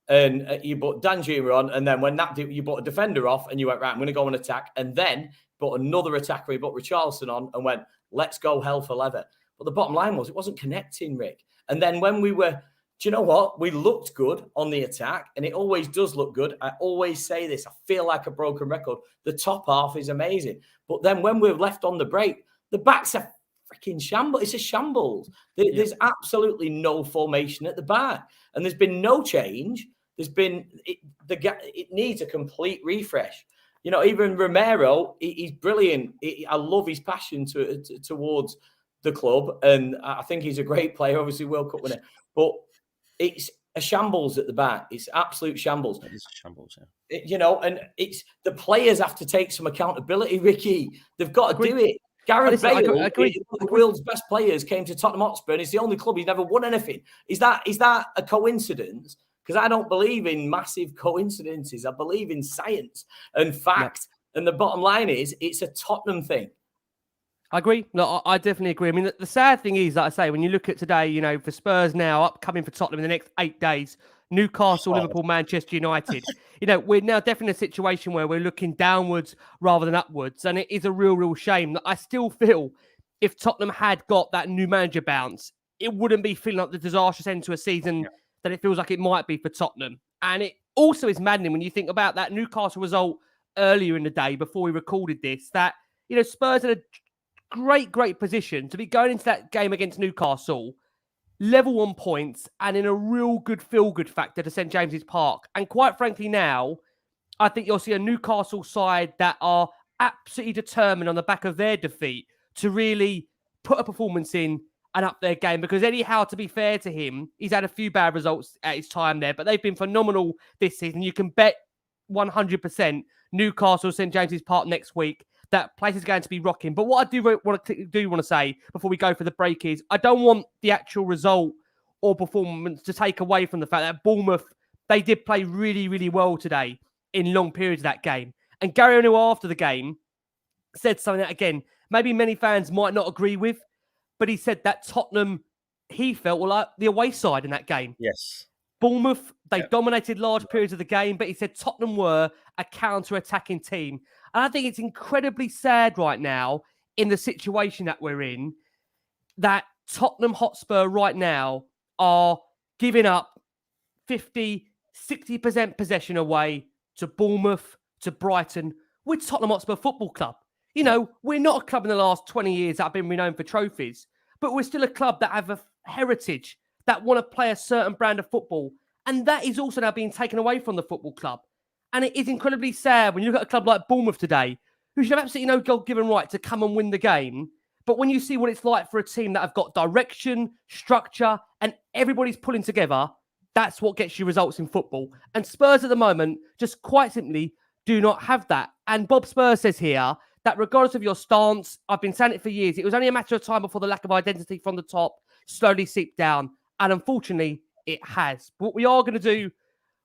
and you put Danjuma on, and then when that you put a defender off, and you went, right, I'm going to go and attack, and then put another attacker, you put Richarlison on, and went, let's go hell for leather. But the bottom line was, it wasn't connecting, Rick. And then when we were, do you know what? We looked good on the attack, and it always does look good. I always say this. I feel like a broken record. The top half is amazing. But then when we're left on the break, the backs are freaking shambles. It's a shambles. There's absolutely no formation at the back. And there's been no change. There's been, it needs a complete refresh. You know, even Romero, he's brilliant. I love his passion towards the club. And I think he's a great player, obviously World Cup winner. But it's a shambles at the back. It's absolute shambles. It is a shambles, yeah. You know, and it's the players have to take some accountability, Ricky. They've got to do it. Gareth Bale, the world's best players, came to Tottenham Hotspur, and it's the only club he's never won anything. Is that a coincidence? Because I don't believe in massive coincidences. I believe in science and fact. Yeah. And the bottom line is, it's a Tottenham thing. I agree. No, I definitely agree. I mean, the sad thing is, like I say, when you look at today, you know, for Spurs now, upcoming for Tottenham in the next 8 days, Newcastle, Liverpool, Manchester United. You know, we're now definitely in a situation where we're looking downwards rather than upwards. And it is a real shame that I still feel if Tottenham had got that new manager bounce, it wouldn't be feeling like the disastrous end to a season that it feels like it might be for Tottenham. And it also is maddening when you think about that Newcastle result earlier in the day before we recorded this, that, you know, Spurs had a great position to be going into that game against Newcastle, level on points and in a real good feel-good factor to St James's Park. And quite frankly now, I think you'll see a Newcastle side that are absolutely determined on the back of their defeat to really put a performance in and up their game. Because Eddie Howe, to be fair to him, he's had a few bad results at his time there, but they've been phenomenal this season. You can bet 100% Newcastle, St James's Park next week. That place is going to be rocking. But what I do want to say before we go for the break is I don't want the actual result or performance to take away from the fact that Bournemouth, they did play really well today in long periods of that game. And Gary O'Neill after the game said something that, again, maybe many fans might not agree with, but he said that Tottenham, he felt, were like the away side in that game. Yes. Bournemouth, they dominated large periods of the game, but he said Tottenham were a counter-attacking team. And I think it's incredibly sad right now in the situation that we're in that Tottenham Hotspur right now are giving up 50, 60% possession away to Bournemouth, to Brighton, with Tottenham Hotspur Football Club. You know, we're not a club in the last 20 years that have been renowned for trophies, but we're still a club that have a heritage, that want to play a certain brand of football. And that is also now being taken away from the football club. And it is incredibly sad when you look at a club like Bournemouth today, who should have absolutely no God-given right to come and win the game. But when you see what it's like for a team that have got direction, structure, and everybody's pulling together, that's what gets you results in football. And Spurs at the moment just quite simply do not have that. And Bob Spurs says here that regardless of your stance, I've been saying it for years, it was only a matter of time before the lack of identity from the top slowly seeped down. And unfortunately, it has. But what we are going to do,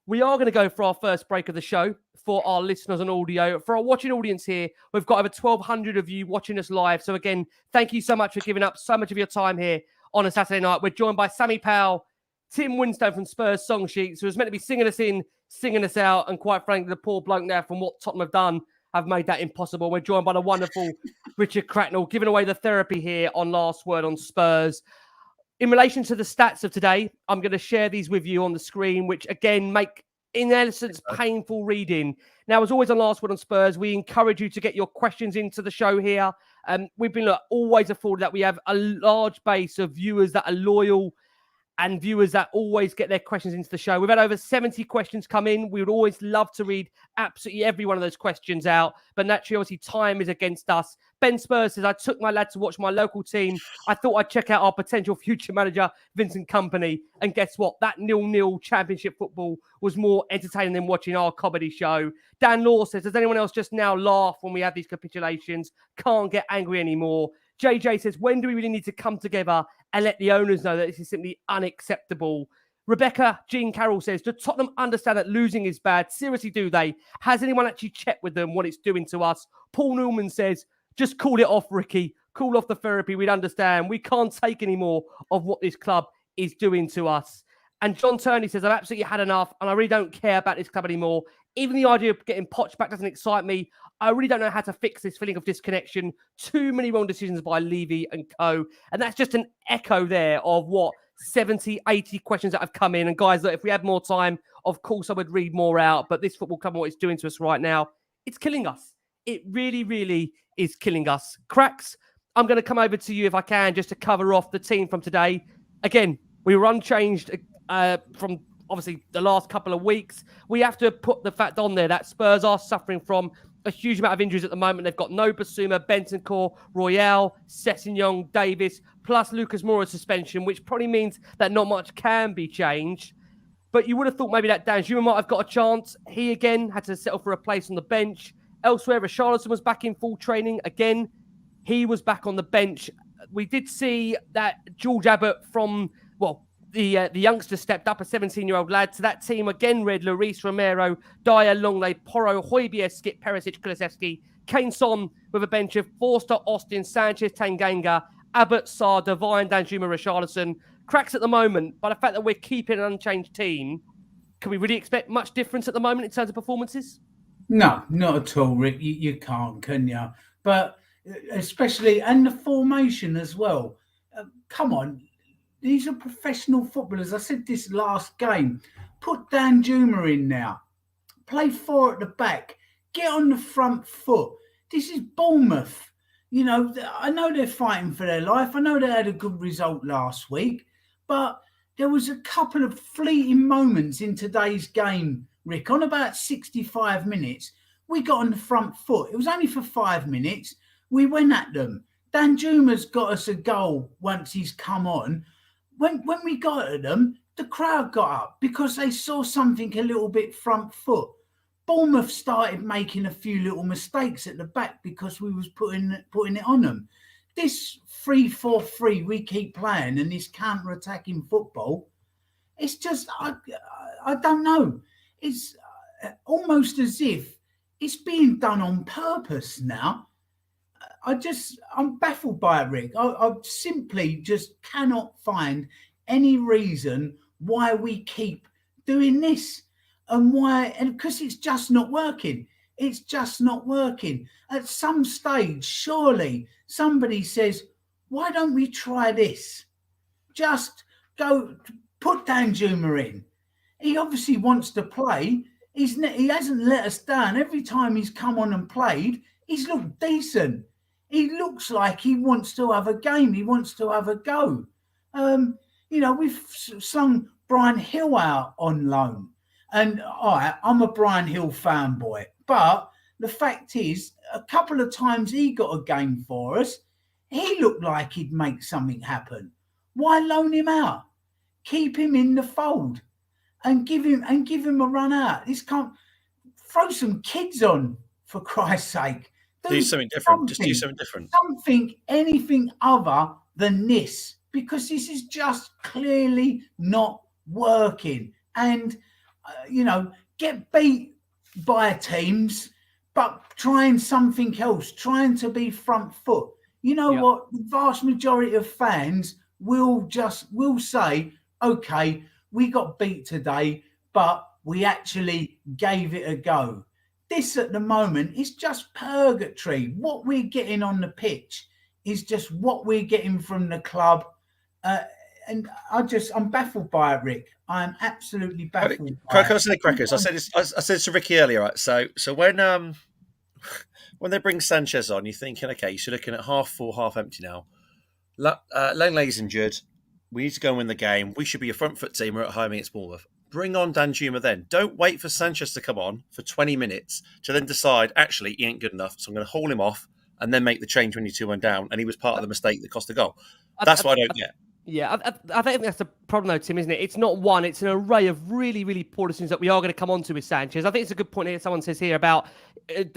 we are going to go for our first break of the show for our listeners on audio. For our watching audience here, we've got over 1,200 of you watching us live. So again, thank you so much for giving up so much of your time here on a Saturday night. We're joined by Sammy Powell, Tim Winstone from Spurs Song Sheet, who was meant to be singing us in, singing us out. And quite frankly, the poor bloke there from what Tottenham have done have made that impossible. We're joined by the wonderful Richard Cracknell, giving away the therapy here on Last Word on Spurs. In relation to the stats of today, I'm going to share these with you on the screen, which again make, in essence, painful reading. Now, as always on Last Word on Spurs, we encourage you to get your questions into the show here. We've been always afforded that we have a large base of viewers that are loyal and viewers that always get their questions into the show. We've had over 70 questions come in. We would always love to read absolutely every one of those questions out. But naturally, obviously, time is against us. Ben Spurs says, I took my lad to watch my local team. I thought I'd check out our potential future manager, Vincent Kompany. And guess what? That 0-0 championship football was more entertaining than watching our comedy show. Dan Law says, does anyone else just now laugh when we have these capitulations? Can't get angry anymore. JJ says, when do we really need to come together and let the owners know that this is simply unacceptable? Rebecca Jean Carroll says, do Tottenham understand that losing is bad? Seriously, do they? Has anyone actually checked with them what it's doing to us? Paul Newman says, just call it off, Ricky. Call off the therapy. We'd understand. We can't take any more of what this club is doing to us. And John Turney says, I've absolutely had enough and I really don't care about this club anymore. Even the idea of getting Poch back doesn't excite me. I really don't know how to fix this feeling of disconnection. Too many wrong decisions by Levy and co. And that's just an echo there of what 70, 80 questions that have come in. And guys, look, if we had more time, of course I would read more out. But this football club, what it's doing to us right now, it's killing us. It really, really is killing us. Cracks, I'm going to come over to you if I can, just to cover off the team from today. Again, we were unchanged from obviously the last couple of weeks. We have to put the fact on there that Spurs are suffering from a huge amount of injuries at the moment. They've got no Basuma, Bentancur, Royale, Sessegnon, Davis, plus Lucas Moura's suspension, which probably means that not much can be changed. But you would have thought maybe that Danjuma might have got a chance. He, again, had to settle for a place on the bench. Elsewhere, Richarlison was back in full training. Again, he was back on the bench. We did see that George Abbott from, the youngster stepped up, a 17-year-old lad. To that team, again, read Lloris, Romero, Dyer, Longley, Porro, Højbjerg, Skip, Perisic, Kulusevski, Kane Son with a bench of Forster, Austin, Sanchez, Tanganga, Abbott, Sarr, Devine, Danjuma, Richarlison. Cracks at the moment, by the fact that we're keeping an unchanged team, can we really expect much difference at the moment in terms of performances? No, not at all, Rick. You can't, can you? But especially, and the formation as well. Come on. These are professional footballers. I said this last game. Put Danjuma in now. Play 4 at the back. Get on the front foot. This is Bournemouth. You know, I know they're fighting for their life. I know they had a good result last week. But there was a couple of fleeting moments in today's game, Rick. On about 65 minutes, we got on the front foot. It was only for 5 minutes. We went at them. Danjuma's got us a goal once he's come on. When we got at them, the crowd got up because they saw something a little bit front foot. Bournemouth started making a few little mistakes at the back because we was putting it on them. This 3-4-3 we keep playing and this counter-attacking football, it's just, I don't know. It's almost as if it's being done on purpose now. I'm baffled by it, Rick. I simply just cannot find any reason why we keep doing this and because it's just not working. It's just not working. At some stage, surely somebody says, why don't we try this? Just go put Danjuma in. He obviously wants to play. He hasn't let us down. Every time he's come on and played, he's looked decent. He looks like he wants to have a game. He wants to have a go. We've slung Brian Hill out on loan. And I'm a Brian Hill fanboy. But the fact is, a couple of times he got a game for us. He looked like he'd make something happen. Why loan him out? Keep him in the fold and give him a run out. This can't throw some kids on, for Christ's sake. Do something different. Just do something different. Anything other than this, because this is just clearly not working. And, get beat by teams, but trying something else, trying to be front foot. You know what? The vast majority of fans will say, okay, we got beat today, but we actually gave it a go. This at the moment is just purgatory. What we're getting on the pitch is just what we're getting from the club. And I'm baffled by it, Rick. I'm absolutely baffled. Crackers. I said to Ricky earlier, right? So when they bring Sanchez on, you're thinking, okay, you're looking at half full, half empty now. Langley's injured. We need to go and win the game. We should be a front foot team. We're at home against Bournemouth. Bring on Danjuma then. Don't wait for Sanchez to come on for 20 minutes to then decide, actually, he ain't good enough, so I'm going to haul him off and then make the change when you're 2-1 down. And he was part of the mistake that cost the goal. That's what I don't get. Yeah, I think that's the problem though, Tim, isn't it? It's not one, it's an array of really, really poor decisions that we are going to come on to with Sanchez. I think it's a good point here. Someone says here about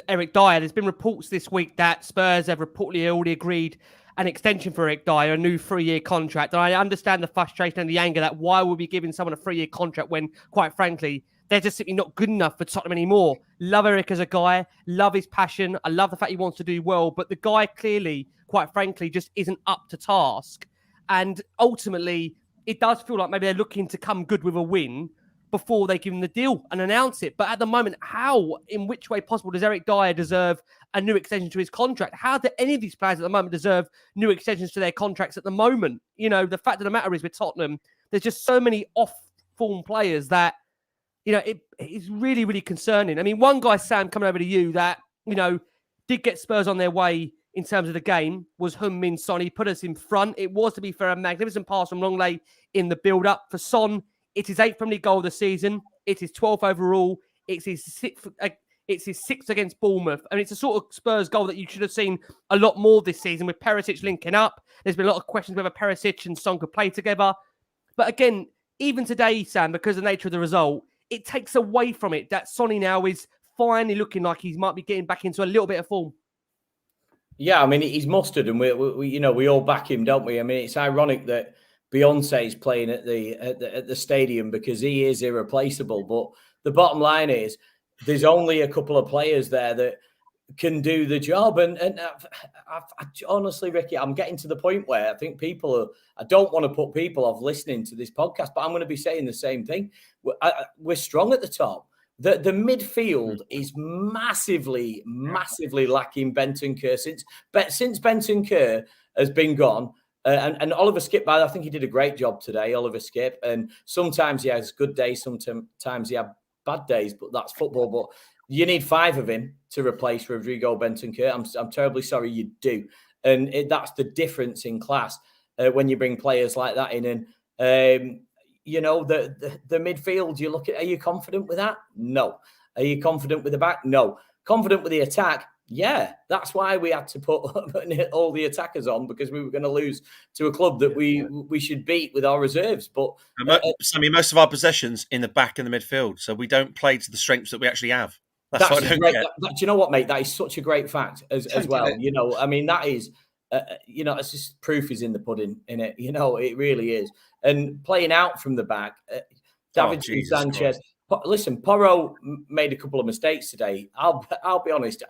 Eric Dyer. There's been reports this week that Spurs have reportedly already agreed an extension for Eric Dyer, a new 3-year contract. And I understand the frustration and the anger that why would we be giving someone a 3-year contract when, quite frankly, they're just simply not good enough for Tottenham anymore. Love Eric as a guy, love his passion. I love the fact he wants to do well, but the guy clearly, quite frankly, just isn't up to task. And ultimately, it does feel like maybe they're looking to come good with a win before they give him the deal and announce it. But at the moment, in which way possible does Eric Dyer deserve a new extension to his contract? How do any of these players at the moment deserve new extensions to their contracts at the moment? The fact of the matter is with Tottenham, there's just so many off-form players that, it's really, really concerning. I mean, one guy, Sam, coming over to you that, did get Spurs on their way in terms of the game was HeungMin Son. He put us in front. It was, to be fair, a magnificent pass from Longley in the build-up. For Son, it's his 8th Premier League goal of the season. It's his 12th overall. It's his 6th against Bournemouth. And it's a sort of Spurs goal that you should have seen a lot more this season with Perisic linking up. There's been a lot of questions whether Perisic and Son could play together. But again, even today, Sam, because of the nature of the result, it takes away from it that Sonny now is finally looking like he might be getting back into a little bit of form. Yeah, I mean, he's mustard, and we all back him, don't we? I mean, it's ironic that Beyonce is playing at the stadium because he is irreplaceable. But the bottom line is, there's only a couple of players there that can do the job. And I honestly, Ricky, I'm getting to the point where I think I don't want to put people off listening to this podcast, but I'm going to be saying the same thing. We're strong at the top. The midfield is massively lacking Bentancur since Bentancur has been gone. And Oliver Skipp, I think he did a great job today, Oliver Skipp. And sometimes he has good days, sometimes he has bad days, but that's football. But you need 5 of him to replace Rodrigo Bentancur. I'm terribly sorry you do. And that's the difference in class when you bring players like that in. And, the midfield, you look at, are you confident with that? No. Are you confident with the back? No. Confident with the attack? Yeah. That's why we had to put all the attackers on, because we were going to lose to a club that we should beat with our reserves. But Sammy, most of our possessions in the back and the midfield, so we don't play to the strengths that we actually have. That's what I don't get. Do you know what, mate? That is such a great fact as well. I mean, that is, it's just proof is in the pudding, innit? It really is. And playing out from the back, Davinson Sanchez. Listen, Porro made a couple of mistakes today. I'll be honest.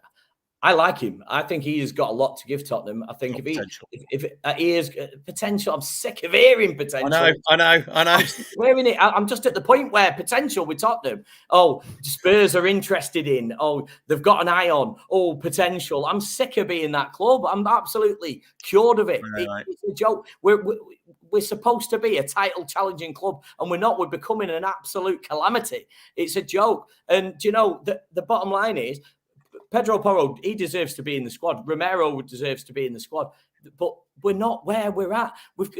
I like him. I think he has got a lot to give Tottenham. I think if he is potential, I'm sick of hearing potential. I know. Hearing it, I'm just at the point where potential with Tottenham. Oh, Spurs are interested in. Oh, they've got an eye on. Oh, potential. I'm sick of being that club. I'm absolutely cured of it. It's a joke. We're supposed to be a title challenging club, and we're not. We're becoming an absolute calamity. It's a joke. And the bottom line is, Pedro Porro, he deserves to be in the squad. Romero deserves to be in the squad. But we're not where we're at.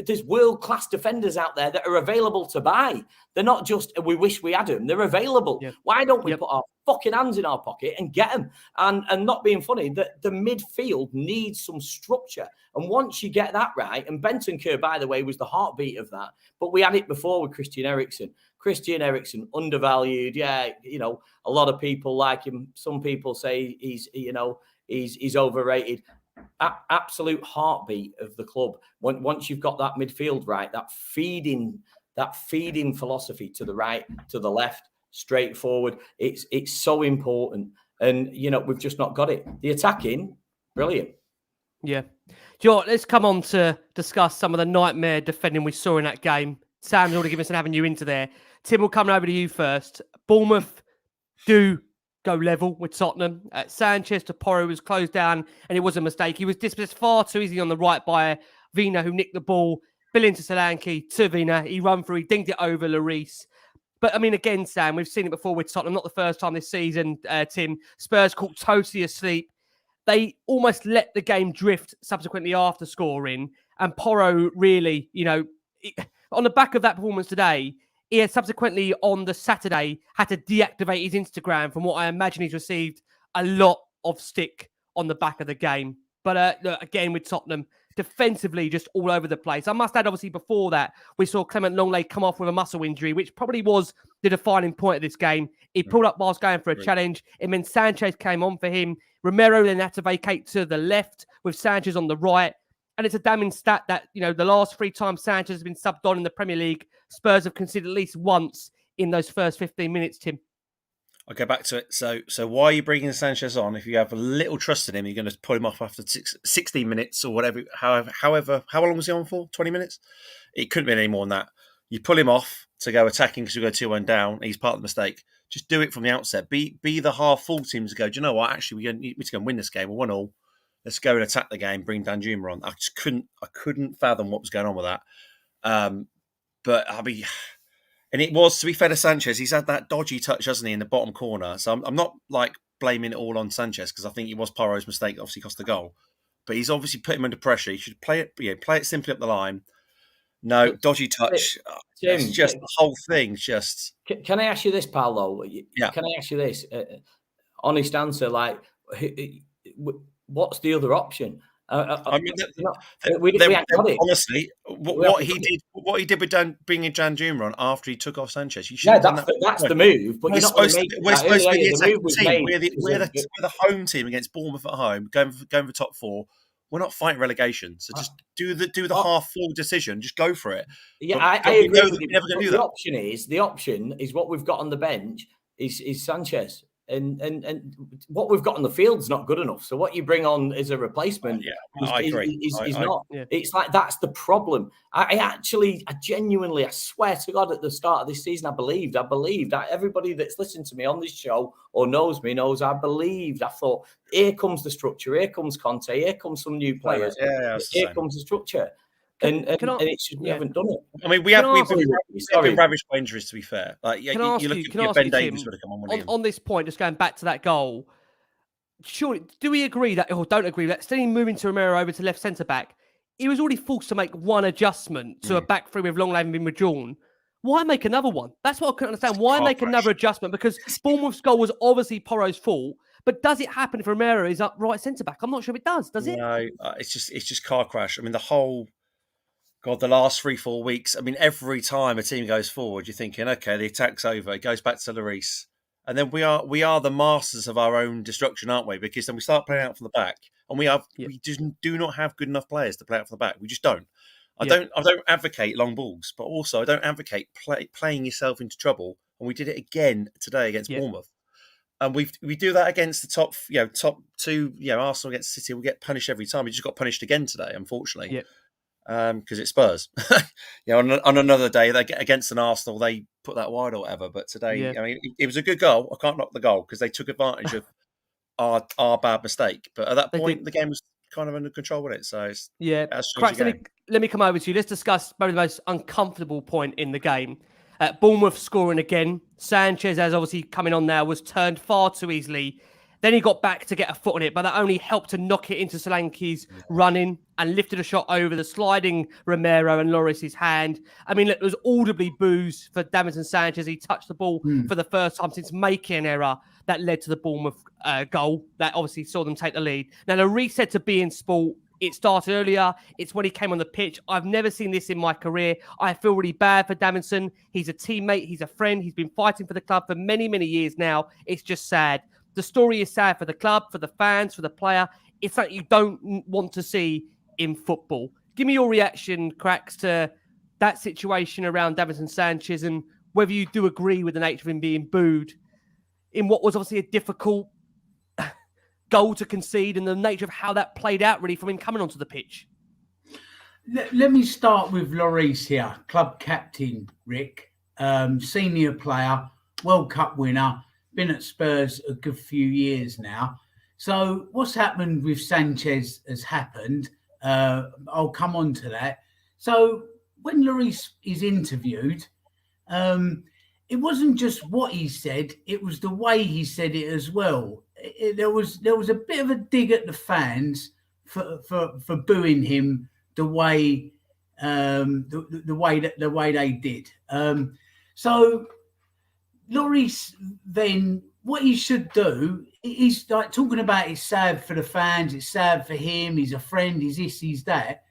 There's world-class defenders out there that are available to buy. They're not just, we wish we had them. They're available. Yep. Why don't we put our fucking hands in our pocket and get them? And not being funny, the midfield needs some structure. And once you get that right, and Bentancur, by the way, was the heartbeat of that. But we had it before with Christian Eriksen. Christian Eriksen, undervalued. Yeah, a lot of people like him. Some people say he's overrated. Absolute heartbeat of the club. Once you've got that midfield right, that feeding philosophy to the right, to the left, straight forward, it's so important. And we've just not got it. The attacking, brilliant. Yeah. Joe, let's come on to discuss some of the nightmare defending we saw in that game. Sam's already given us an avenue into there. Tim, we'll come over to you first. Bournemouth do go level with Tottenham. Sanchez to Porro was closed down, and it was a mistake. He was dispossessed far too easily on the right by Vina, who nicked the ball. Bill into Solanke to Vina. He run through, he dinged it over Lloris. But, I mean, again, Sam, we've seen it before with Tottenham. Not the first time this season, Tim. Spurs caught totally asleep. They almost let the game drift subsequently after scoring. And Porro really, on the back of that performance today, he had subsequently on the Saturday had to deactivate his Instagram from what I imagine he's received a lot of stick on the back of the game. But look, again, with Tottenham, defensively just all over the place. I must add, obviously, before that, we saw Clement Longley come off with a muscle injury, which probably was the defining point of this game. He pulled up whilst going for a challenge. It meant Sanchez came on for him. Romero then had to vacate to the left with Sanchez on the right. And it's a damning stat that, the last 3 times Sanchez has been subbed on in the Premier League, Spurs have conceded at least once in those first 15 minutes, Tim. I'll go back to it. So why are you bringing Sanchez on? If you have a little trust in him, you're going to pull him off after 16 minutes or whatever. However, how long was he on for? 20 minutes? It couldn't be any more than that. You pull him off to go attacking because you go 2-1 down. He's part of the mistake. Just do it from the outset. Be the half-full team to go, do you know what? Actually, we need to go and win this game. We're 1-1. Let's go and attack the game, bring Danjuma on. I couldn't fathom what was going on with that. But I mean, and it was, to be fair to Sanchez, he's had that dodgy touch, hasn't he, in the bottom corner. So I'm not like blaming it all on Sanchez because I think it was Porro's mistake, obviously cost the goal. But he's obviously put him under pressure. He should play it simply up the line. No, dodgy touch. Jim, it's just the whole thing. Just can I ask you this, pal? Though, yeah. Can I ask you this? Honest answer. Like, what's the other option? I mean, we haven't got it. Honestly, what he did with bringing Danjuma on after he took off Sanchez, you should have done that. That's the move. But we're supposed to be the attacking team. We're the home team against Bournemouth at home, going for top 4. We're not fighting relegation, so just do the half-full decision. Just go for it. Yeah, I agree. We're never going to do that. The option is what we've got on the bench is Sanchez, and what we've got on the field's not good enough. So what you bring on as a replacement, I agree. Is not. Yeah. It's like that's the problem. I genuinely, I swear to God, at the start of this season, I believed. Everybody that's listened to me on this show or knows me knows I believed. I thought, here comes the structure. Here comes Conte. Here comes some new players. Here comes the structure. And it's just we haven't done it. I mean, we've been ravaged by injuries, to be fair. Like, you look at Ben Davies would have come on this point, just going back to that goal. Surely, do we agree that, or don't agree that, Steady moving to Romero over to left centre back, he was already forced to make one adjustment to a back three with Long been withdrawn. Why make another one? That's what I couldn't understand. Why make another adjustment? Because Bournemouth's goal was obviously Porro's fault. But does it happen if Romero is up right centre back? I'm not sure if it does. Does it? No, it's just car crash. I mean, the last 3-4 weeks. I mean, every time a team goes forward, you're thinking, okay, the attack's over. It goes back to Lloris, and then we are the masters of our own destruction, aren't we? Because then we start playing out from the back, and we just do not have good enough players to play out from the back. We just don't. I don't advocate long balls, but also I don't advocate playing yourself into trouble. And we did it again today against Bournemouth. And we do that against the top 2, Arsenal against City. We get punished every time. We just got punished again today, unfortunately. Because it's Spurs. On another day, they get against an Arsenal, they put that wide or whatever. But today, I mean, it was a good goal. I can't knock the goal because they took advantage of our bad mistake. But at that point, the game was kind of under control with it. So Cracks, let me come over to you. Let's discuss probably the most uncomfortable point in the game. Bournemouth scoring again. Sanchez, as obviously coming on now, was turned far too easily. Then he got back to get a foot on it, but that only helped to knock it into Solanke's running and lifted a shot over the sliding Romero and Lloris's hand. I mean, look, there was audibly boos for Davinson Sanchez. He touched the ball for the first time since making an error that led to the Bournemouth goal that obviously saw them take the lead. Now, the reset to be in sport, it started earlier. It's when he came on the pitch. I've never seen this in my career. I feel really bad for Davinson. He's a teammate. He's a friend. He's been fighting for the club for many, many years now. It's just sad. The story is sad for the club, for the fans, for the player. It's something you don't want to see in football. Give me your reaction, Cracks, to that situation around Davinson Sanchez and whether you do agree with the nature of him being booed in what was obviously a difficult goal to concede and the nature of how that played out really from him coming onto the pitch. Let me start with Lloris here, club captain, Rick, senior player, World Cup winner, been at Spurs a good few years now. So what's happened with Sanchez has happened. I'll come on to that. So when Lloris is interviewed, it wasn't just what he said, it was the way he said it as well. There was a bit of a dig at the fans for booing him the way the way they did. So Lloris, then what he should do, he's like talking about it's sad for the fans, it's sad for him, he's a friend, he's this, he's that.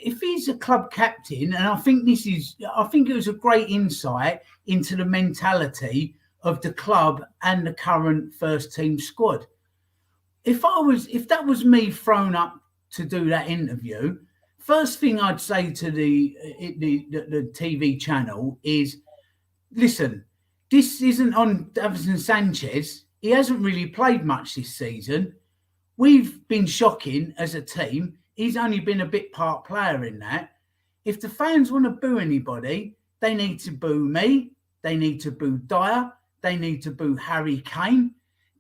If he's a club captain, and I think it was a great insight into the mentality of the club and the current first team squad. If that was me thrown up to do that interview, first thing I'd say to the TV channel is, listen, this isn't on Davinson Sanchez. He hasn't really played much this season. We've been shocking as a team. He's only been a bit part player in that. If the fans want to boo anybody, They need to boo me. They need to boo Dyer. They need to boo Harry Kane.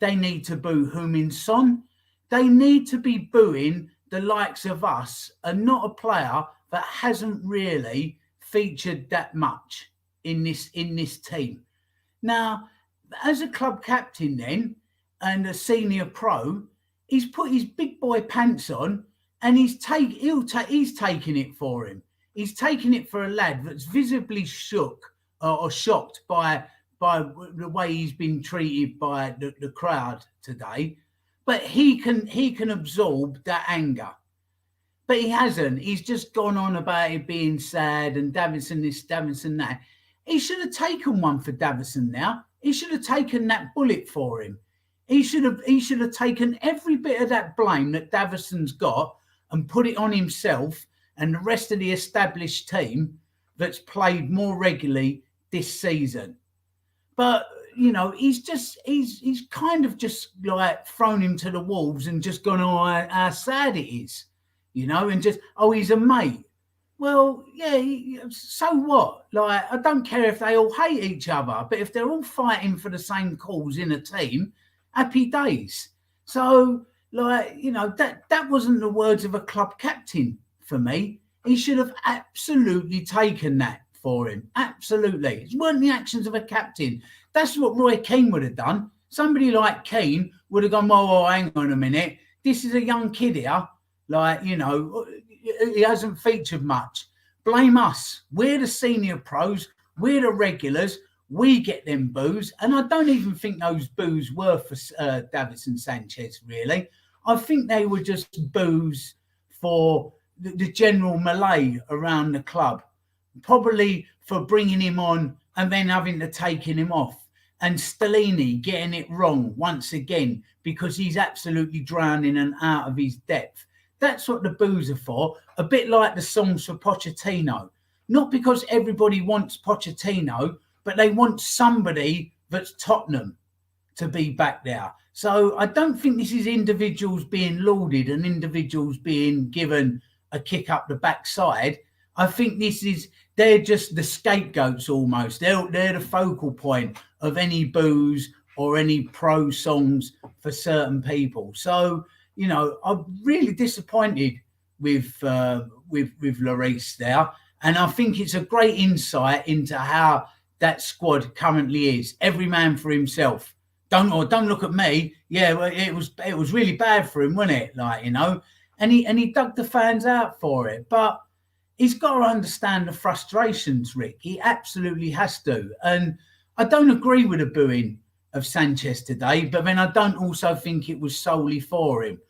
They need to boo HeungMin. They need to be booing the likes of us and not a player that hasn't really featured that much in this team. Now, as a club captain then and a senior pro, he's put his big boy pants on and he's taking it for him. He's taking it for a lad that's visibly shook or shocked by the way he's been treated by the crowd today. But he can absorb that anger. But he hasn't. He's just gone on about it being sad and Davidson this, Davidson that. He should have taken one for Davidson now. He should have taken that bullet for him. He should have taken every bit of that blame that Davidson's got and put it on himself and the rest of the established team that's played more regularly this season. But, you know, he's kind of just like thrown him to the wolves and just gone, oh, how sad it is, you know, and just, oh, he's a mate. Well, yeah, so what? Like, I don't care if they all hate each other, but if they're all fighting for the same cause in a team, happy days. So, like, you know, that wasn't the words of a club captain for me. He should have absolutely taken that for him. Absolutely. It weren't the actions of a captain. That's what Roy Keane would have done. Somebody like Keane would have gone, oh, hang on a minute. This is a young kid here. Like, you know, he hasn't featured much. Blame us. We're the senior pros. We're the regulars. We get them boos. And I don't even think those boos were for Davidson Sanchez, really. I think they were just boos for the general melee around the club. Probably for bringing him on and then having to taking him off. And Stellini getting it wrong once again because he's absolutely drowning and out of his depth. That's what the boos are for. A bit like the songs for Pochettino. Not because everybody wants Pochettino, but they want somebody that's Tottenham to be back there. So I don't think this is individuals being lauded and individuals being given a kick up the backside. I think they're just the scapegoats almost. They're the focal point of any boos or any pro songs for certain people. So, you know, I'm really disappointed with Lloris there. And I think it's a great insight into how that squad currently is. Every man for himself. Don't look at me. Yeah, well, it was really bad for him, wasn't it? Like, you know, and he dug the fans out for it. But he's got to understand the frustrations, Rick. He absolutely has to. And I don't agree with the booing of Sanchez today, but then I don't also think it was solely for him.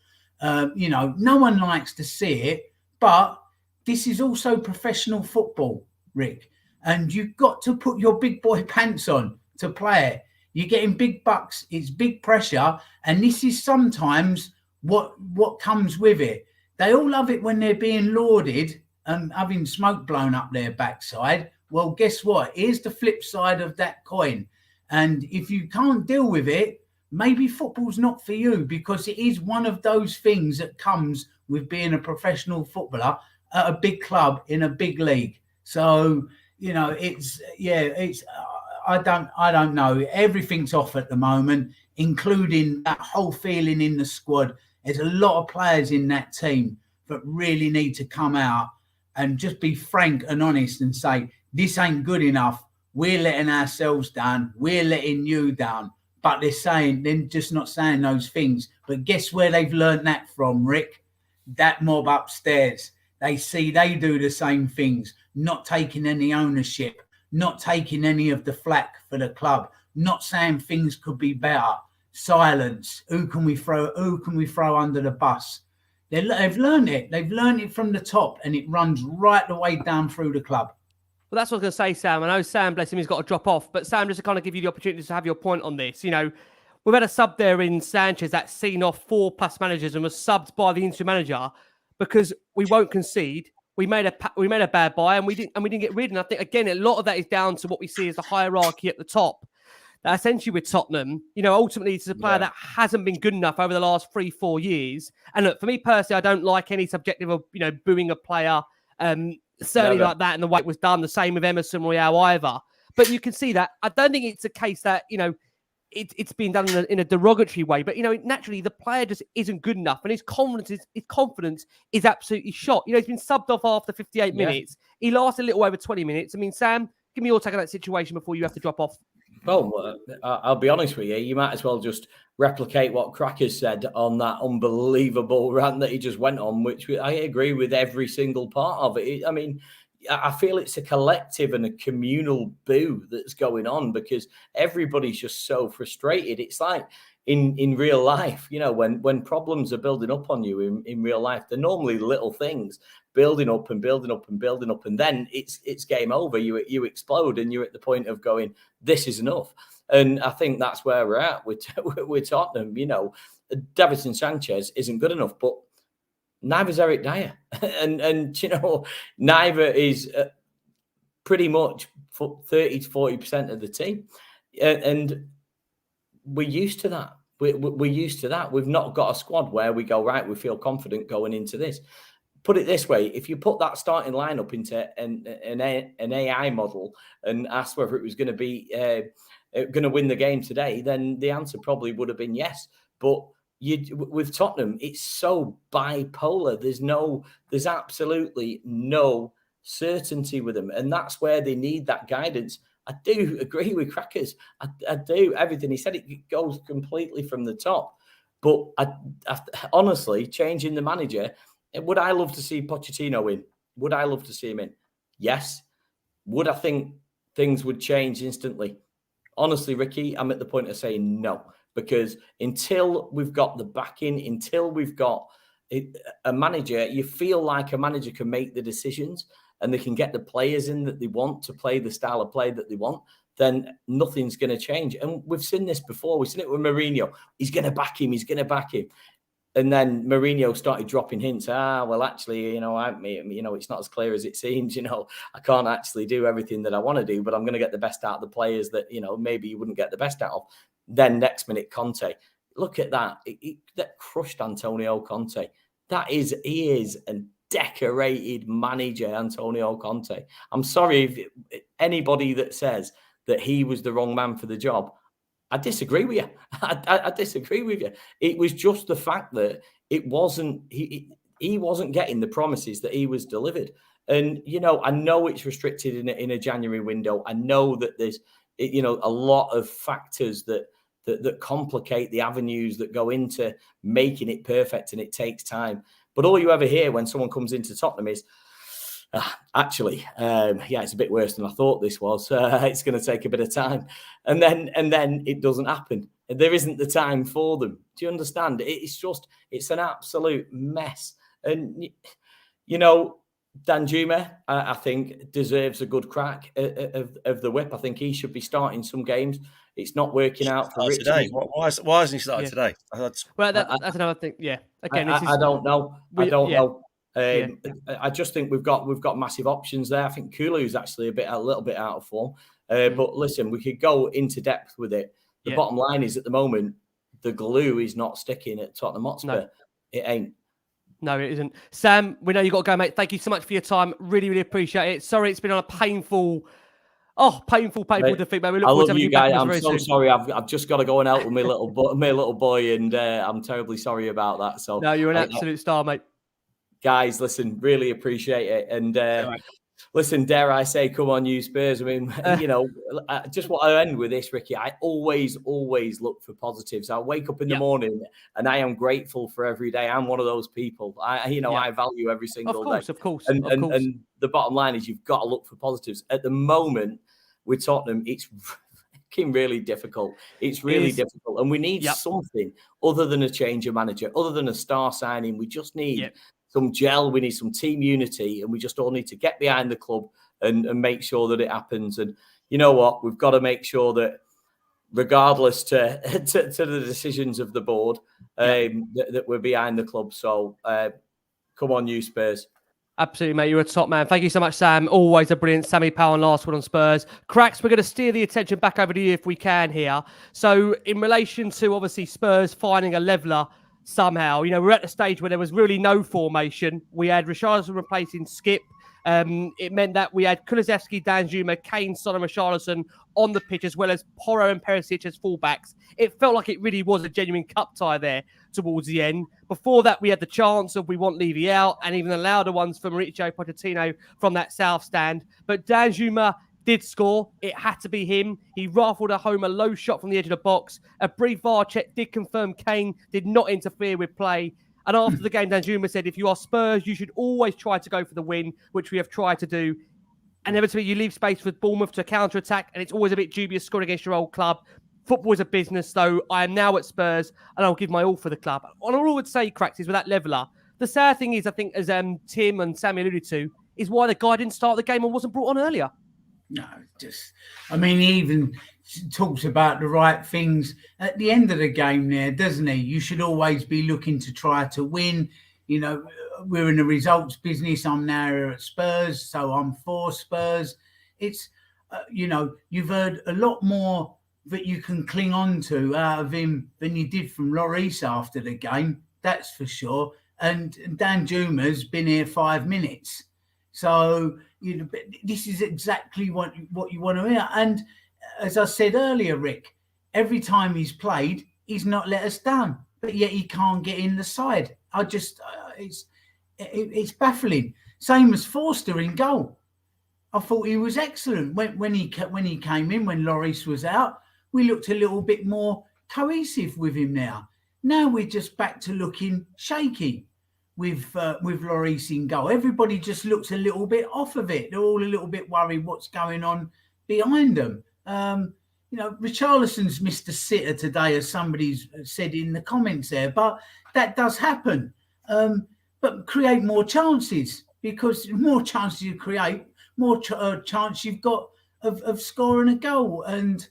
You know, no one likes to see it, but this is also professional football, Rick. And you've got to put your big boy pants on to play it. You're getting big bucks. It's big pressure. And this is sometimes what comes with it. They all love it when they're being lauded and having smoke blown up their backside. Well, guess what? Here's the flip side of that coin. And if you can't deal with it, maybe football's not for you, because it is one of those things that comes with being a professional footballer at a big club in a big league. So, you know, I don't know. Everything's off at the moment, including that whole feeling in the squad. There's a lot of players in that team that really need to come out and just be frank and honest and say, this ain't good enough. We're letting ourselves down. We're letting you down. But they're just not saying those things. But guess where they've learned that from, Rick? That mob upstairs. They do the same things, not taking any ownership, not taking any of the flack for the club, not saying things could be better. Silence. Who can we throw under the bus? They've learned it. They've learned it from the top, and it runs right the way down through the club. Well, that's what I was going to say, Sam. I know Sam, bless him, he's got to drop off. But Sam, just to kind of give you the opportunity to have your point on this. You know, we've had a sub there in Sanchez that's seen off 4+ managers and was subbed by the interim manager because we won't concede. We made a bad buy and we didn't get rid. And I think again, a lot of that is down to what we see as the hierarchy at the top. That essentially with Tottenham, you know, ultimately it's a player that hasn't been good enough over the last 3-4 years. And look, for me personally, I don't like any subjective of, you know, booing a player. certainly Never. like that, and the way it was done. The same with Emerson Royale either. But you can see that. I don't think it's a case that, it's being done in a derogatory way. But, naturally, the player just isn't good enough. And his confidence is absolutely shot. He's been subbed off after 58 minutes. He lasted a little over 20 minutes. I mean, Sam, give me your take on that situation before you have to drop off. Well, I'll be honest with you. You might as well just replicate what Crackers said on that unbelievable rant that he just went on, which I agree with every single part of it. I mean, I feel it's a collective and a communal boo that's going on because everybody's just so frustrated. It's like in real life, when problems are building up on you in real life, they're normally little things building up and building up and building up, and then it's game over. You explode, and you're at the point of going, this is enough. And I think that's where we're at with Tottenham. Davinson Sanchez isn't good enough, but neither's Eric Dyer, and neither is pretty much 30 to 40% of the team, and we're used to that. We're used to that. We've not got a squad where we go, right, we feel confident going into this. Put it this way, if you put that starting lineup into an AI model and asked whether it was going to be going to win the game today, then the answer probably would have been yes. But with Tottenham, it's so bipolar. There's absolutely no certainty with them. And that's where they need that guidance. I do agree with Crackers. I do. Everything he said, it goes completely from the top. But I honestly, changing the manager, would I love to see Pochettino in? Would I love to see him in? Yes. Would I think things would change instantly? Honestly, Ricky, I'm at the point of saying no. Because until we've got the backing, until we've got a manager, you feel like a manager can make the decisions and they can get the players in that they want to play the style of play that they want, then nothing's going to change. And we've seen this before. We've seen it with Mourinho. He's going to back him. He's going to back him. And then Mourinho started dropping hints. Well, actually, it's not as clear as it seems. I can't actually do everything that I want to do, but I'm going to get the best out of the players that, maybe you wouldn't get the best out of. Then next minute, Conte. Look at that. That crushed Antonio Conte. He is a decorated manager, Antonio Conte. I'm sorry if anybody that says that he was the wrong man for the job. I disagree with you. I disagree with you. It was just the fact that it wasn't, he wasn't getting the promises that he was delivered. And, I know it's restricted in a January window. I know that there's, a lot of factors that complicate the avenues that go into making it perfect, and it takes time. But all you ever hear when someone comes into Tottenham is, it's a bit worse than I thought this was. It's going to take a bit of time. And then it doesn't happen. There isn't the time for them. Do you understand? It's an absolute mess. And, Danjuma, I think, deserves a good crack of the whip. I think he should be starting some games. It's not working out for Richard. Today. Why hasn't he started today? That's another thing. Yeah. Again, I don't know. I don't know. I just think we've got massive options there. I think Kulu's actually a little bit out of form. But listen, we could go into depth with it. The bottom line is, at the moment, the glue is not sticking at Tottenham Hotspur. No. It ain't. No, it isn't. Sam, we know you've got to go, mate. Thank you so much for your time. Really, really appreciate it. Sorry, it's been on a painful defeat, mate. We look forward to having you guys. I'm so sorry. I've just got to go and help with my little boy, and I'm terribly sorry about that. So no, you're an absolute star, mate. Guys, listen, really appreciate it. And listen, dare I say, come on, you Spurs. I mean, I just want to end with this, Ricky. I always look for positives. I wake up in the morning and I am grateful for every day. I'm one of those people. I value every single day. Of course. And the bottom line is, you've got to look for positives. At the moment with Tottenham, it's really difficult. It's really difficult. And we need something other than a change of manager, other than a star signing. We just need some gel, we need some team unity, and we just all need to get behind the club and make sure that it happens. And you know what? We've got to make sure that, regardless to the decisions of the board, that we're behind the club. So come on, you Spurs. Absolutely, mate. You're a top man. Thank you so much, Sam. Always a brilliant Sammy Powell and Last Word on Spurs. Cracks, we're going to steer the attention back over to you if we can here. So in relation to, obviously, Spurs finding a leveller somehow, we're at the stage where there was really no formation. We had Richarlison replacing Skip, It meant that we had Kulusevski, Danjuma, Kane, Son and Richarlison on the pitch, as well as Porro and Perisic as fullbacks. It felt like it really was a genuine cup tie there towards the end. Before that, we had the chance of we want Levy out, and even the louder ones from Mauricio Pochettino from that south stand. But Danjuma did score. It had to be him. He rifled home a low shot from the edge of the box. A brief VAR check did confirm Kane did not interfere with play. And after the game, Danjuma said, if you are Spurs, you should always try to go for the win, which we have tried to do. Inevitably, you leave space with Bournemouth to counter-attack, and it's always a bit dubious scoring against your old club. Football is a business, though. I am now at Spurs, and I'll give my all for the club. And all I would say, Cracks, is with that leveller, the sad thing is, I think, as Tim and Sammy alluded to, is why the guy didn't start the game and wasn't brought on earlier. No, he even talks about the right things at the end of the game there, doesn't he? You should always be looking to try to win. You know, we're in the results business. I'm now here at Spurs, so I'm for Spurs. It's, you've heard a lot more that you can cling on to out of him than you did from Lloris after the game. That's for sure. And Danjuma's been here 5 minutes. So, this is exactly what you want to hear. And as I said earlier, Rick, every time he's played, he's not let us down, but yet he can't get in the side. It's baffling. Same as Forster in goal. I thought he was excellent when he came in, when Lloris was out. We looked a little bit more cohesive with him now. Now we're just back to looking shaky with Lloris in goal. Everybody just looks a little bit off of it. They're all a little bit worried what's going on behind them. Richarlison's missed a sitter today, as somebody's said in the comments there, but that does happen. But create more chances, because the more chances you create, more chance you've got of scoring a goal. And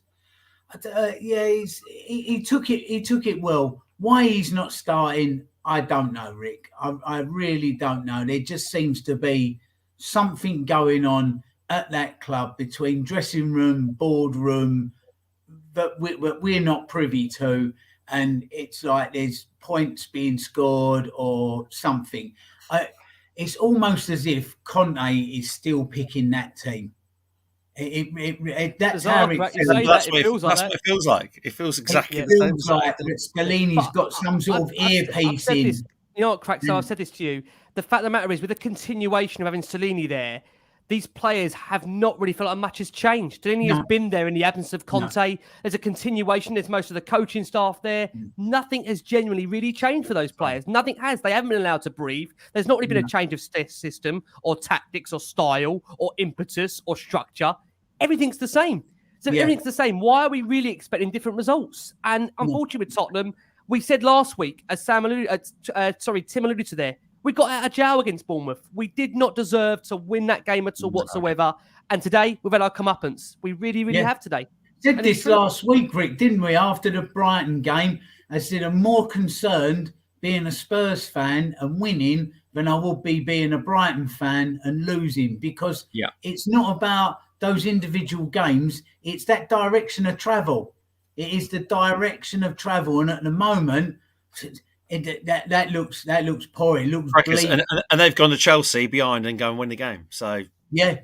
he took it well. Why he's not starting, I don't know, Rick. I really don't know. There just seems to be something going on at that club between dressing room, boardroom, that we're not privy to. And it's like there's points being scored or something. It's almost as if Conte is still picking that team. That's how it feels like. It feels exactly the same. It feels like that Scalini's got some sort of earpiece in. You know what, Crack? So I've said this to you. The fact of the matter is, with the continuation of having Scalini there, these players have not really felt like much has changed. Scalini has been there in the absence of Conte. No. There's a continuation. There's most of the coaching staff there. Nothing has genuinely really changed for those players. Nothing has. They haven't been allowed to breathe. There's not really been a change of system or tactics or style or impetus or structure. Everything's the same. So everything's the same. Why are we really expecting different results? And unfortunately with Tottenham, we said last week, as Tim alluded to there, we got out of jail against Bournemouth. We did not deserve to win that game at all whatsoever. And today, we've had our comeuppance. We really, really have today. Said this last week, Rick, didn't we? After the Brighton game, I said I'm more concerned being a Spurs fan and winning than I would be being a Brighton fan and losing, because it's not about those individual games. It's that direction of travel. It is the direction of travel. And at the moment, that looks poor. It looks bleak. And they've gone to Chelsea behind and go and win the game. So they've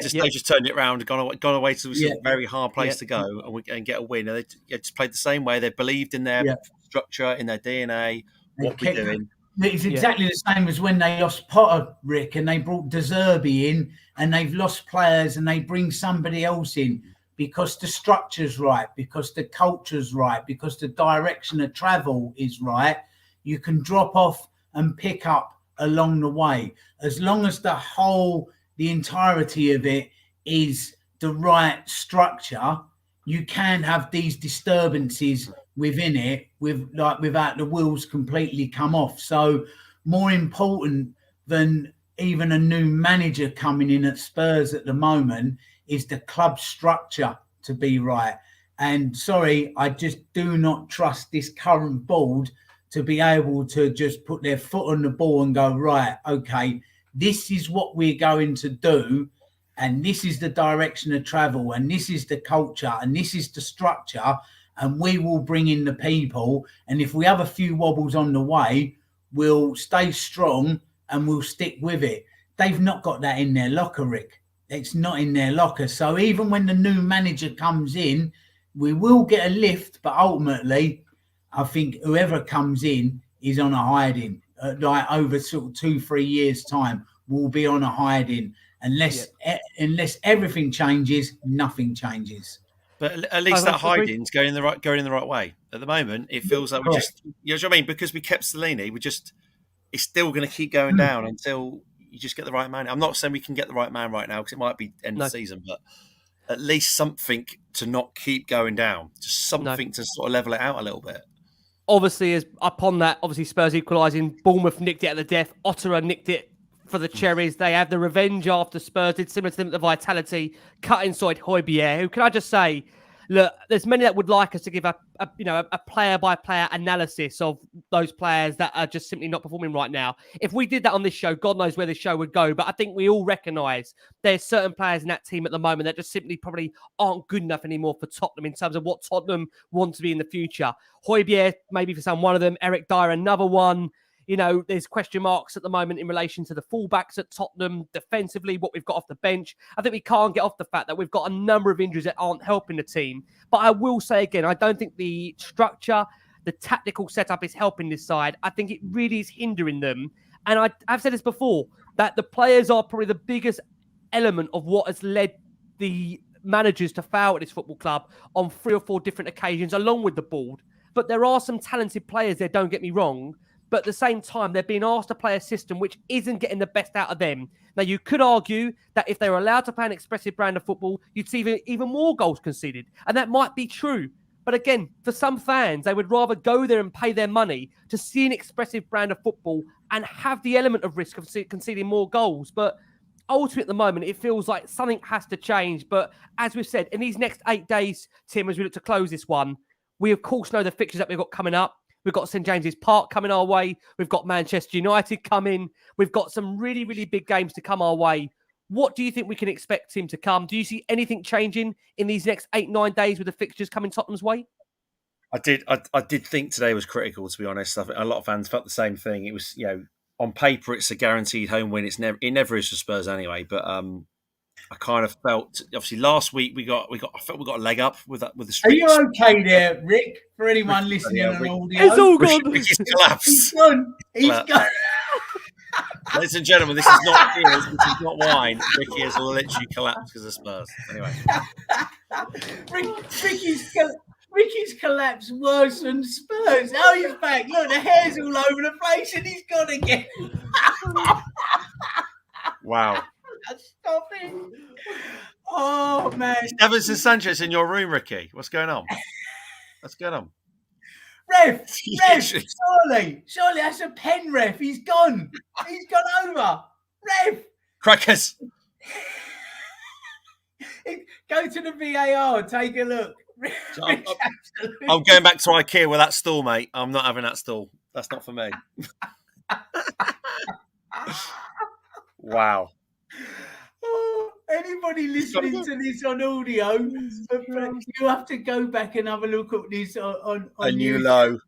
just turned it around and gone away to a very hard place to go and get a win. And they just played the same way. They believed in their structure, in their DNA, what we're doing. It's exactly the same as when they lost Potter, Rick, and they brought De Zerbi in, and they've lost players and they bring somebody else in because the structure's right, because the culture's right, because the direction of travel is right. You can drop off and pick up along the way. As long as the entirety of it is the right structure, you can have these disturbances within it without the wheels completely come off. So more important than even a new manager coming in at Spurs at the moment is the club structure to be right. And sorry, I just do not trust this current board to be able to just put their foot on the ball and go, right, okay, this is what we're going to do, and this is the direction of travel, and this is the culture, and this is the structure, and we will bring in the people. And if we have a few wobbles on the way, we'll stay strong and we'll stick with it. they've not got that in their locker, Rick. It's not in their locker. So even when the new manager comes in, we will get a lift, but ultimately, I think whoever comes in is on a hiding. Like over sort of 2-3 years' time, will be on a hiding unless everything changes, nothing changes. But at least that hiding's going in the right way. At the moment, it feels like we just, you know what I mean? Because we kept Stellini, it's still going to keep going down until you just get the right man. I'm not saying we can get the right man right now because it might be end of the season, but at least something to not keep going down, just something to sort of level it out a little bit. Obviously, as upon that, Spurs equalising. Bournemouth nicked it at the death. Ottawa nicked it for the Cherries. They have the revenge after Spurs did similar to them at the Vitality, cut inside HeungMin, who, can I just say, look, there's many that would like us to give a player-by-player analysis of those players that are just simply not performing right now. If we did that on this show, God knows where this show would go. But I think we all recognise there's certain players in that team at the moment that just simply probably aren't good enough anymore for Tottenham in terms of what Tottenham want to be in the future. HeungMin, maybe for some one of them. Eric Dyer, another one. You know, there's question marks at the moment in relation to the fullbacks at Tottenham, defensively, what we've got off the bench. I think we can't get off the fact that we've got a number of injuries that aren't helping the team. But I will say again, I don't think the structure, the tactical setup is helping this side. I think it really is hindering them. And I've said this before, that the players are probably the biggest element of what has led the managers to fail at this football club on 3 or 4 different occasions, along with the board. But there are some talented players there, don't get me wrong. But at the same time, they're being asked to play a system which isn't getting the best out of them. Now, you could argue that if they were allowed to play an expressive brand of football, you'd see even more goals conceded. And that might be true. But again, for some fans, they would rather go there and pay their money to see an expressive brand of football and have the element of risk of conceding more goals. But ultimately, at the moment, it feels like something has to change. But as we've said, in these next 8 days, Tim, as we look to close this one, we, of course, know the fixtures that we've got coming up. We've got St James's Park coming our way. We've got Manchester United coming. We've got some really, really big games to come our way. What do you think we can expect him to come? Do you see anything changing in these next 8-9 days with the fixtures coming Tottenham's way? I did think today was critical, to be honest. I think a lot of fans felt the same thing. It was, on paper, it's a guaranteed home win. It never is for Spurs anyway. But I kind of felt, obviously, last week I felt we got a leg up with the Are you okay there, Rick? For anyone listening on audio, it's all gone. Ricky's collapsed. He's gone. He's gone. Ladies and gentlemen, this is not tears. This is not wine. Ricky has literally collapsed because of Spurs. Anyway, Ricky's collapsed worse than Spurs. Now he's back. Look, the hair's all over the place, and he's gone again. Wow. Stop it. Oh, man. Evans and Sanchez in your room, Ricky. What's going on? Ref, surely that's a pen, ref. He's gone over. Ref. Crackers. Go to the VAR, take a look. I'm going back to IKEA with that stool, mate. I'm not having that stool. That's not for me. Wow. Anybody listening to this on audio, you have to go back and have a look at this on a new YouTube. low.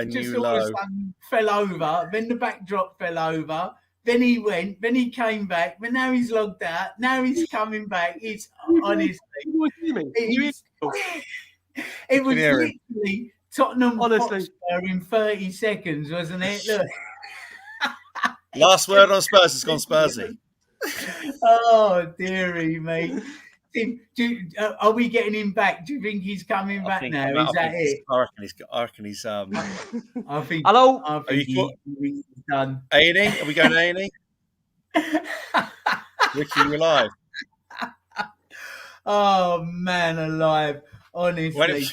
Just all of a sudden fell over, then the backdrop fell over, then he went, then he came back, but now he's logged out, now he's coming back. It's honestly, it was literally Tottenham Hotspur in 30 seconds, wasn't it? Look. Last word on Spurs has gone Spursy. Oh, dearie me. Tim, are we getting him back? Do you think he's coming back now? Is that it? I reckon he's. I think. Hello. I think he's done. A&E? Are we going A&E? Ricky, we're live. Oh man, alive! Honestly.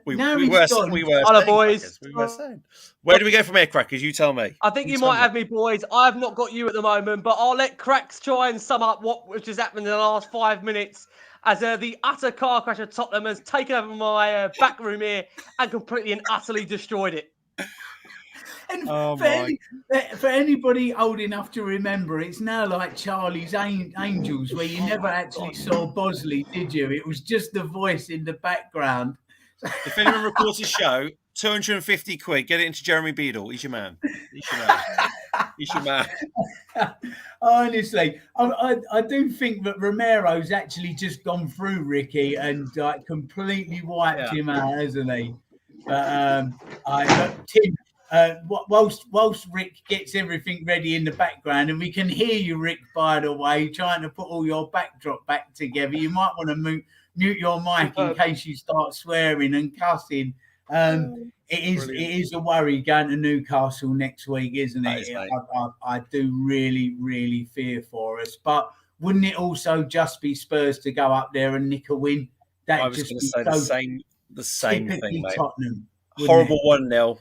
We were Hello, boys. We were saying. Where do we go from here, Crackers? You tell me. I think you might have me, boys. I have not got you at the moment, but I'll let Cracks try and sum up what has happened in the last 5 minutes as the utter car crash of Tottenham has taken over my back room here and completely and utterly destroyed it. And for anybody old enough to remember, it's now like Charlie's Angels, where you never actually saw Bosley, did you? It was just the voice in the background. If anyone records a show, 250 quid, get it into Jeremy Beadle. He's your man. He's your man. Honestly, I do think that Romero's actually just gone through Ricky and completely wiped him out, hasn't he? But Tim, whilst Rick gets everything ready in the background, and we can hear you, Rick, by the way, trying to put all your backdrop back together. You might want to mute your mic in case you start swearing and cussing. It is a worry going to Newcastle next week, isn't it? I do really, really fear for us. But wouldn't it also just be Spurs to go up there and nick a win? I was going to say the same thing, mate. Tottenham, horrible 1-0.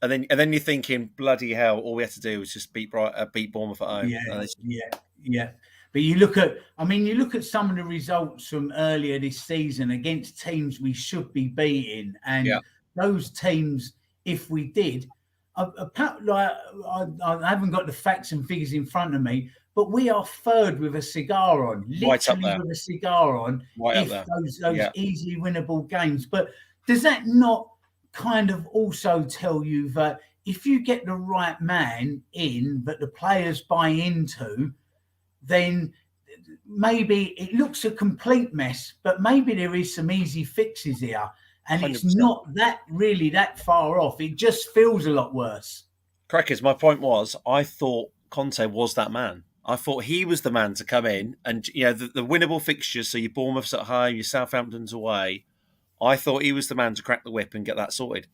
And then you're thinking, bloody hell, all we had to do was just beat Bournemouth at home. Yeah. But you look at some of the results from earlier this season against teams we should be beating, and those teams, if we did, I haven't got the facts and figures in front of me, but we are third with a cigar on, literally with a cigar on, those easily winnable games. But does that not kind of also tell you that if you get the right man in that the players buy into, then maybe it looks a complete mess, but maybe there is some easy fixes here, and 100%. It's not that far off. It just feels a lot worse. Crackers, my point was, I thought Conte was that man. I thought he was the man to come in and, the winnable fixtures, so your Bournemouth's at home, your Southampton's away, I thought he was the man to crack the whip and get that sorted.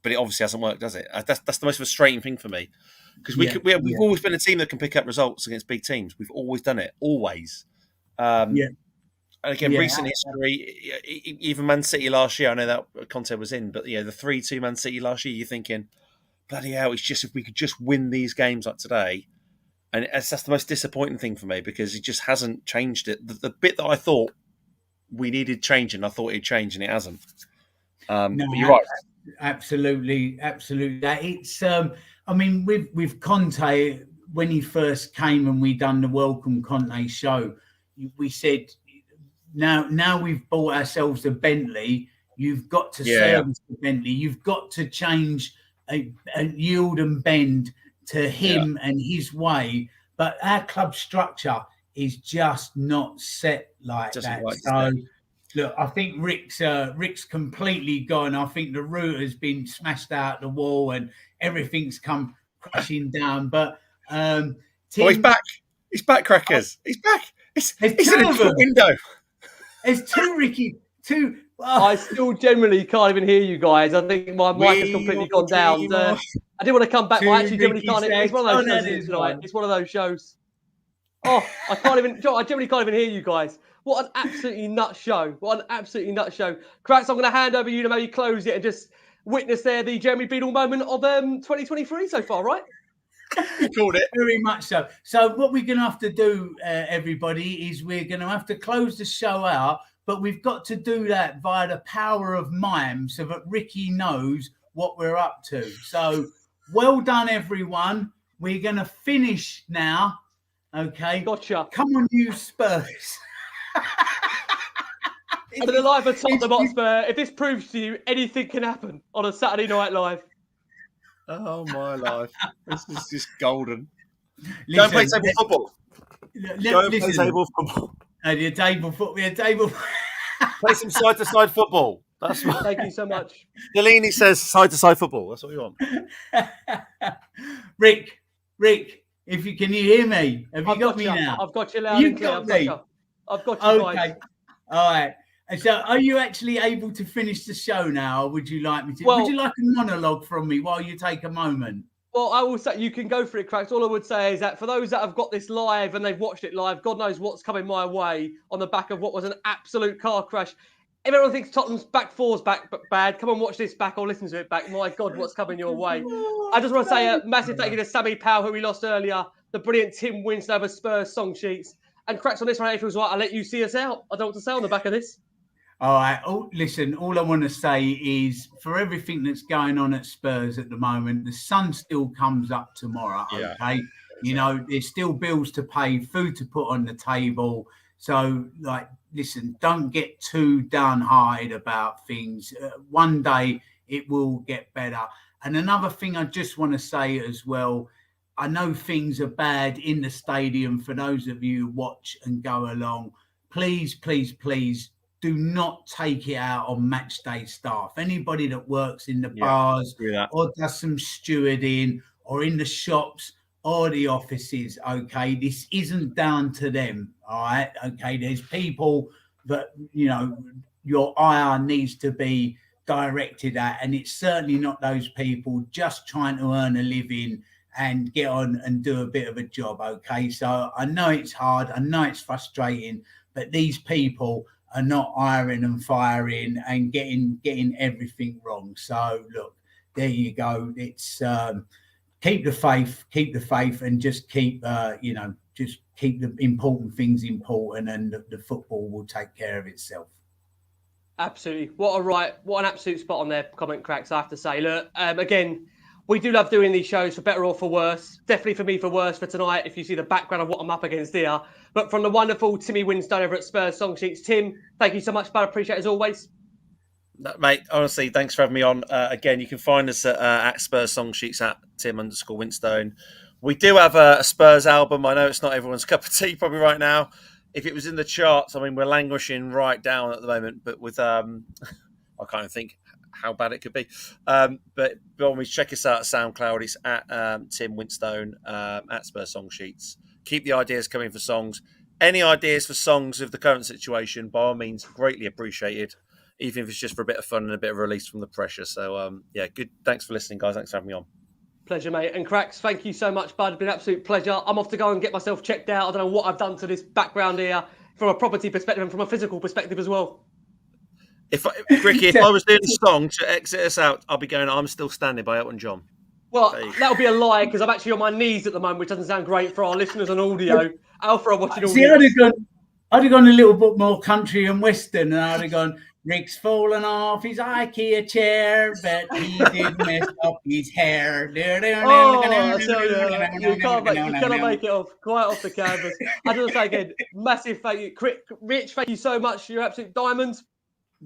But it obviously hasn't worked, does it? That's the most frustrating thing for me. Because we've always been a team that can pick up results against big teams. We've always done it, always. And again, recent history, even Man City last year, I know that Conte was in, but the 3-2 Man City last year, you're thinking, bloody hell, it's just if we could just win these games like today. And that's the most disappointing thing for me, because it just hasn't changed it. The bit that I thought we needed changing, I thought it'd change, and it hasn't. But you're right. Absolutely. It's with Conte, when he first came and we done the Welcome Conte show, we said, now we've bought ourselves a Bentley, you've got to service the Bentley, you've got to change a yield and bend to him and his way, but our club structure is just not set like that. So look, I think Rick's completely gone. I think the root has been smashed out the wall and everything's come crashing down. But Tim, he's back. He's back, Crackers. He's back. He's in the window. There's two, Ricky. Two. Oh. I still generally can't even hear you guys. I think my mic has completely gone down. I didn't want to come back, but I actually generally can't. It's one of those shows tonight. It's one of those shows. Oh, I generally can't even hear you guys. What an absolutely nut show. Cracks, I'm going to hand over you to maybe close it and just witness the Jeremy Beadle moment of 2023 so far, right? You called it. Very much so. So what we're going to have to do, everybody, is we're going to have to close the show out, but we've got to do that via the power of mime so that Ricky knows what we're up to. So well done, everyone. We're going to finish now. Okay. Gotcha. Come on, you Spurs. And the live at Tottenham Hotspur, if this proves to you anything can happen on a Saturday Night Live. Oh, my life. This is just golden. Go and play table football. Go and play table football. Table. Play some side-to-side football. That's what... Thank you so much. Delaney says side-to-side football. That's what we want. Rick, if you can hear me? Have you got me now? I've got you loud and clear. I've got you guys. Okay. All right. So are you actually able to finish the show now, or would you like me to? Would you like a monologue from me while you take a moment? Well, I will say you can go for it, Cracks. All I would say is that for those that have got this live and they've watched it live, God knows what's coming my way on the back of what was an absolute car crash. If everyone thinks Tottenham's back four's bad, come and watch this back or listen to it back. My God, what's coming your way? I just want to say a massive thank you to Sammy Powell, who we lost earlier, the brilliant Tim Winstone over Spurs Song Sheets. And Cracks, on this one, April, I'll let you see us out. I don't know what to say on the back of this. All right. Listen, all I want to say is for everything that's going on at Spurs at the moment, the sun still comes up tomorrow, okay? You know, there's still bills to pay, food to put on the table. So, listen, don't get too downhearted about things. One day it will get better. And another thing I just want to say as well, I know things are bad in the stadium. For those of you who watch and go along, please, please, please do not take it out on match day staff. Anybody that works in the bars or does some stewarding or in the shops or the offices, okay, this isn't down to them, all right? Okay, there's people that, you know, your IR needs to be directed at, and it's certainly not those people just trying to earn a living and get on and do a bit of a job, okay? So I know it's hard, I know it's frustrating, but these people are not hiring and firing and getting everything wrong. So look, there you go. It's keep the faith, and just keep just keep the important things important, and the football will take care of itself. Absolutely. What an absolute spot on there, comment Cracks, I have to say. Look, again, we do love doing these shows for better or for worse. Definitely for me for worse for tonight, if you see the background of what I'm up against here. But from the wonderful Timmy Winstone over at Spurs Song Sheets. Tim, thank you so much, bud. Appreciate it as always. Mate, honestly, thanks for having me on. Again, you can find us at Spurs Song Sheets at Tim_Winstone. We do have a Spurs album. I know it's not everyone's cup of tea probably right now. If it was in the charts, I mean, we're languishing right down at the moment. But with, I can't even think how bad it could be. But by all means, check us out at SoundCloud. It's at Tim Winstone, at Spurs Song Sheets. Keep the ideas coming for songs. Any ideas for songs of the current situation, by all means, greatly appreciated. Even if it's just for a bit of fun and a bit of release from the pressure. So, yeah, good. Thanks for listening, guys. Thanks for having me on. Pleasure, mate. And Cracks, thank you so much, bud. It's been an absolute pleasure. I'm off to go and get myself checked out. I don't know what I've done to this background here from a property perspective and from a physical perspective as well. Ricky, if I was doing a song to exit us out, I'll be going, I'm Still Standing by Elton John. Well, that'll be a lie because I'm actually on my knees at the moment, which doesn't sound great for our listeners on audio. Alpha are watching audio. See, I'd have gone a little bit more country and western, and I'd have gone, Rick's fallen off his IKEA chair, but he did mess up his hair. You cannot make it off, quite off the canvas. I just want to say again, massive thank you. Rich, thank you so much. You're absolute diamonds.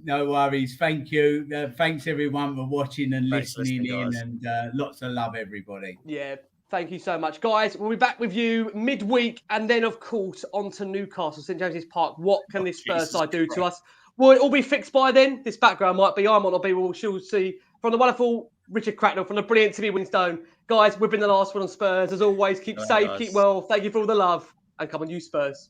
No worries. Thank you. Thanks, everyone, for watching and listening in, and lots of love, everybody. Yeah. Thank you so much, guys. We'll be back with you midweek, and then, of course, on to Newcastle, St James's Park. What can this Spurs side do to us? Will it all be fixed by then? This background might be, I might not be. We'll see. From the wonderful Richard Cracknell, from the brilliant Timmy Winstone. Guys, we've been the last one on Spurs. As always, keep safe, keep well. Thank you for all the love. And come on, you Spurs.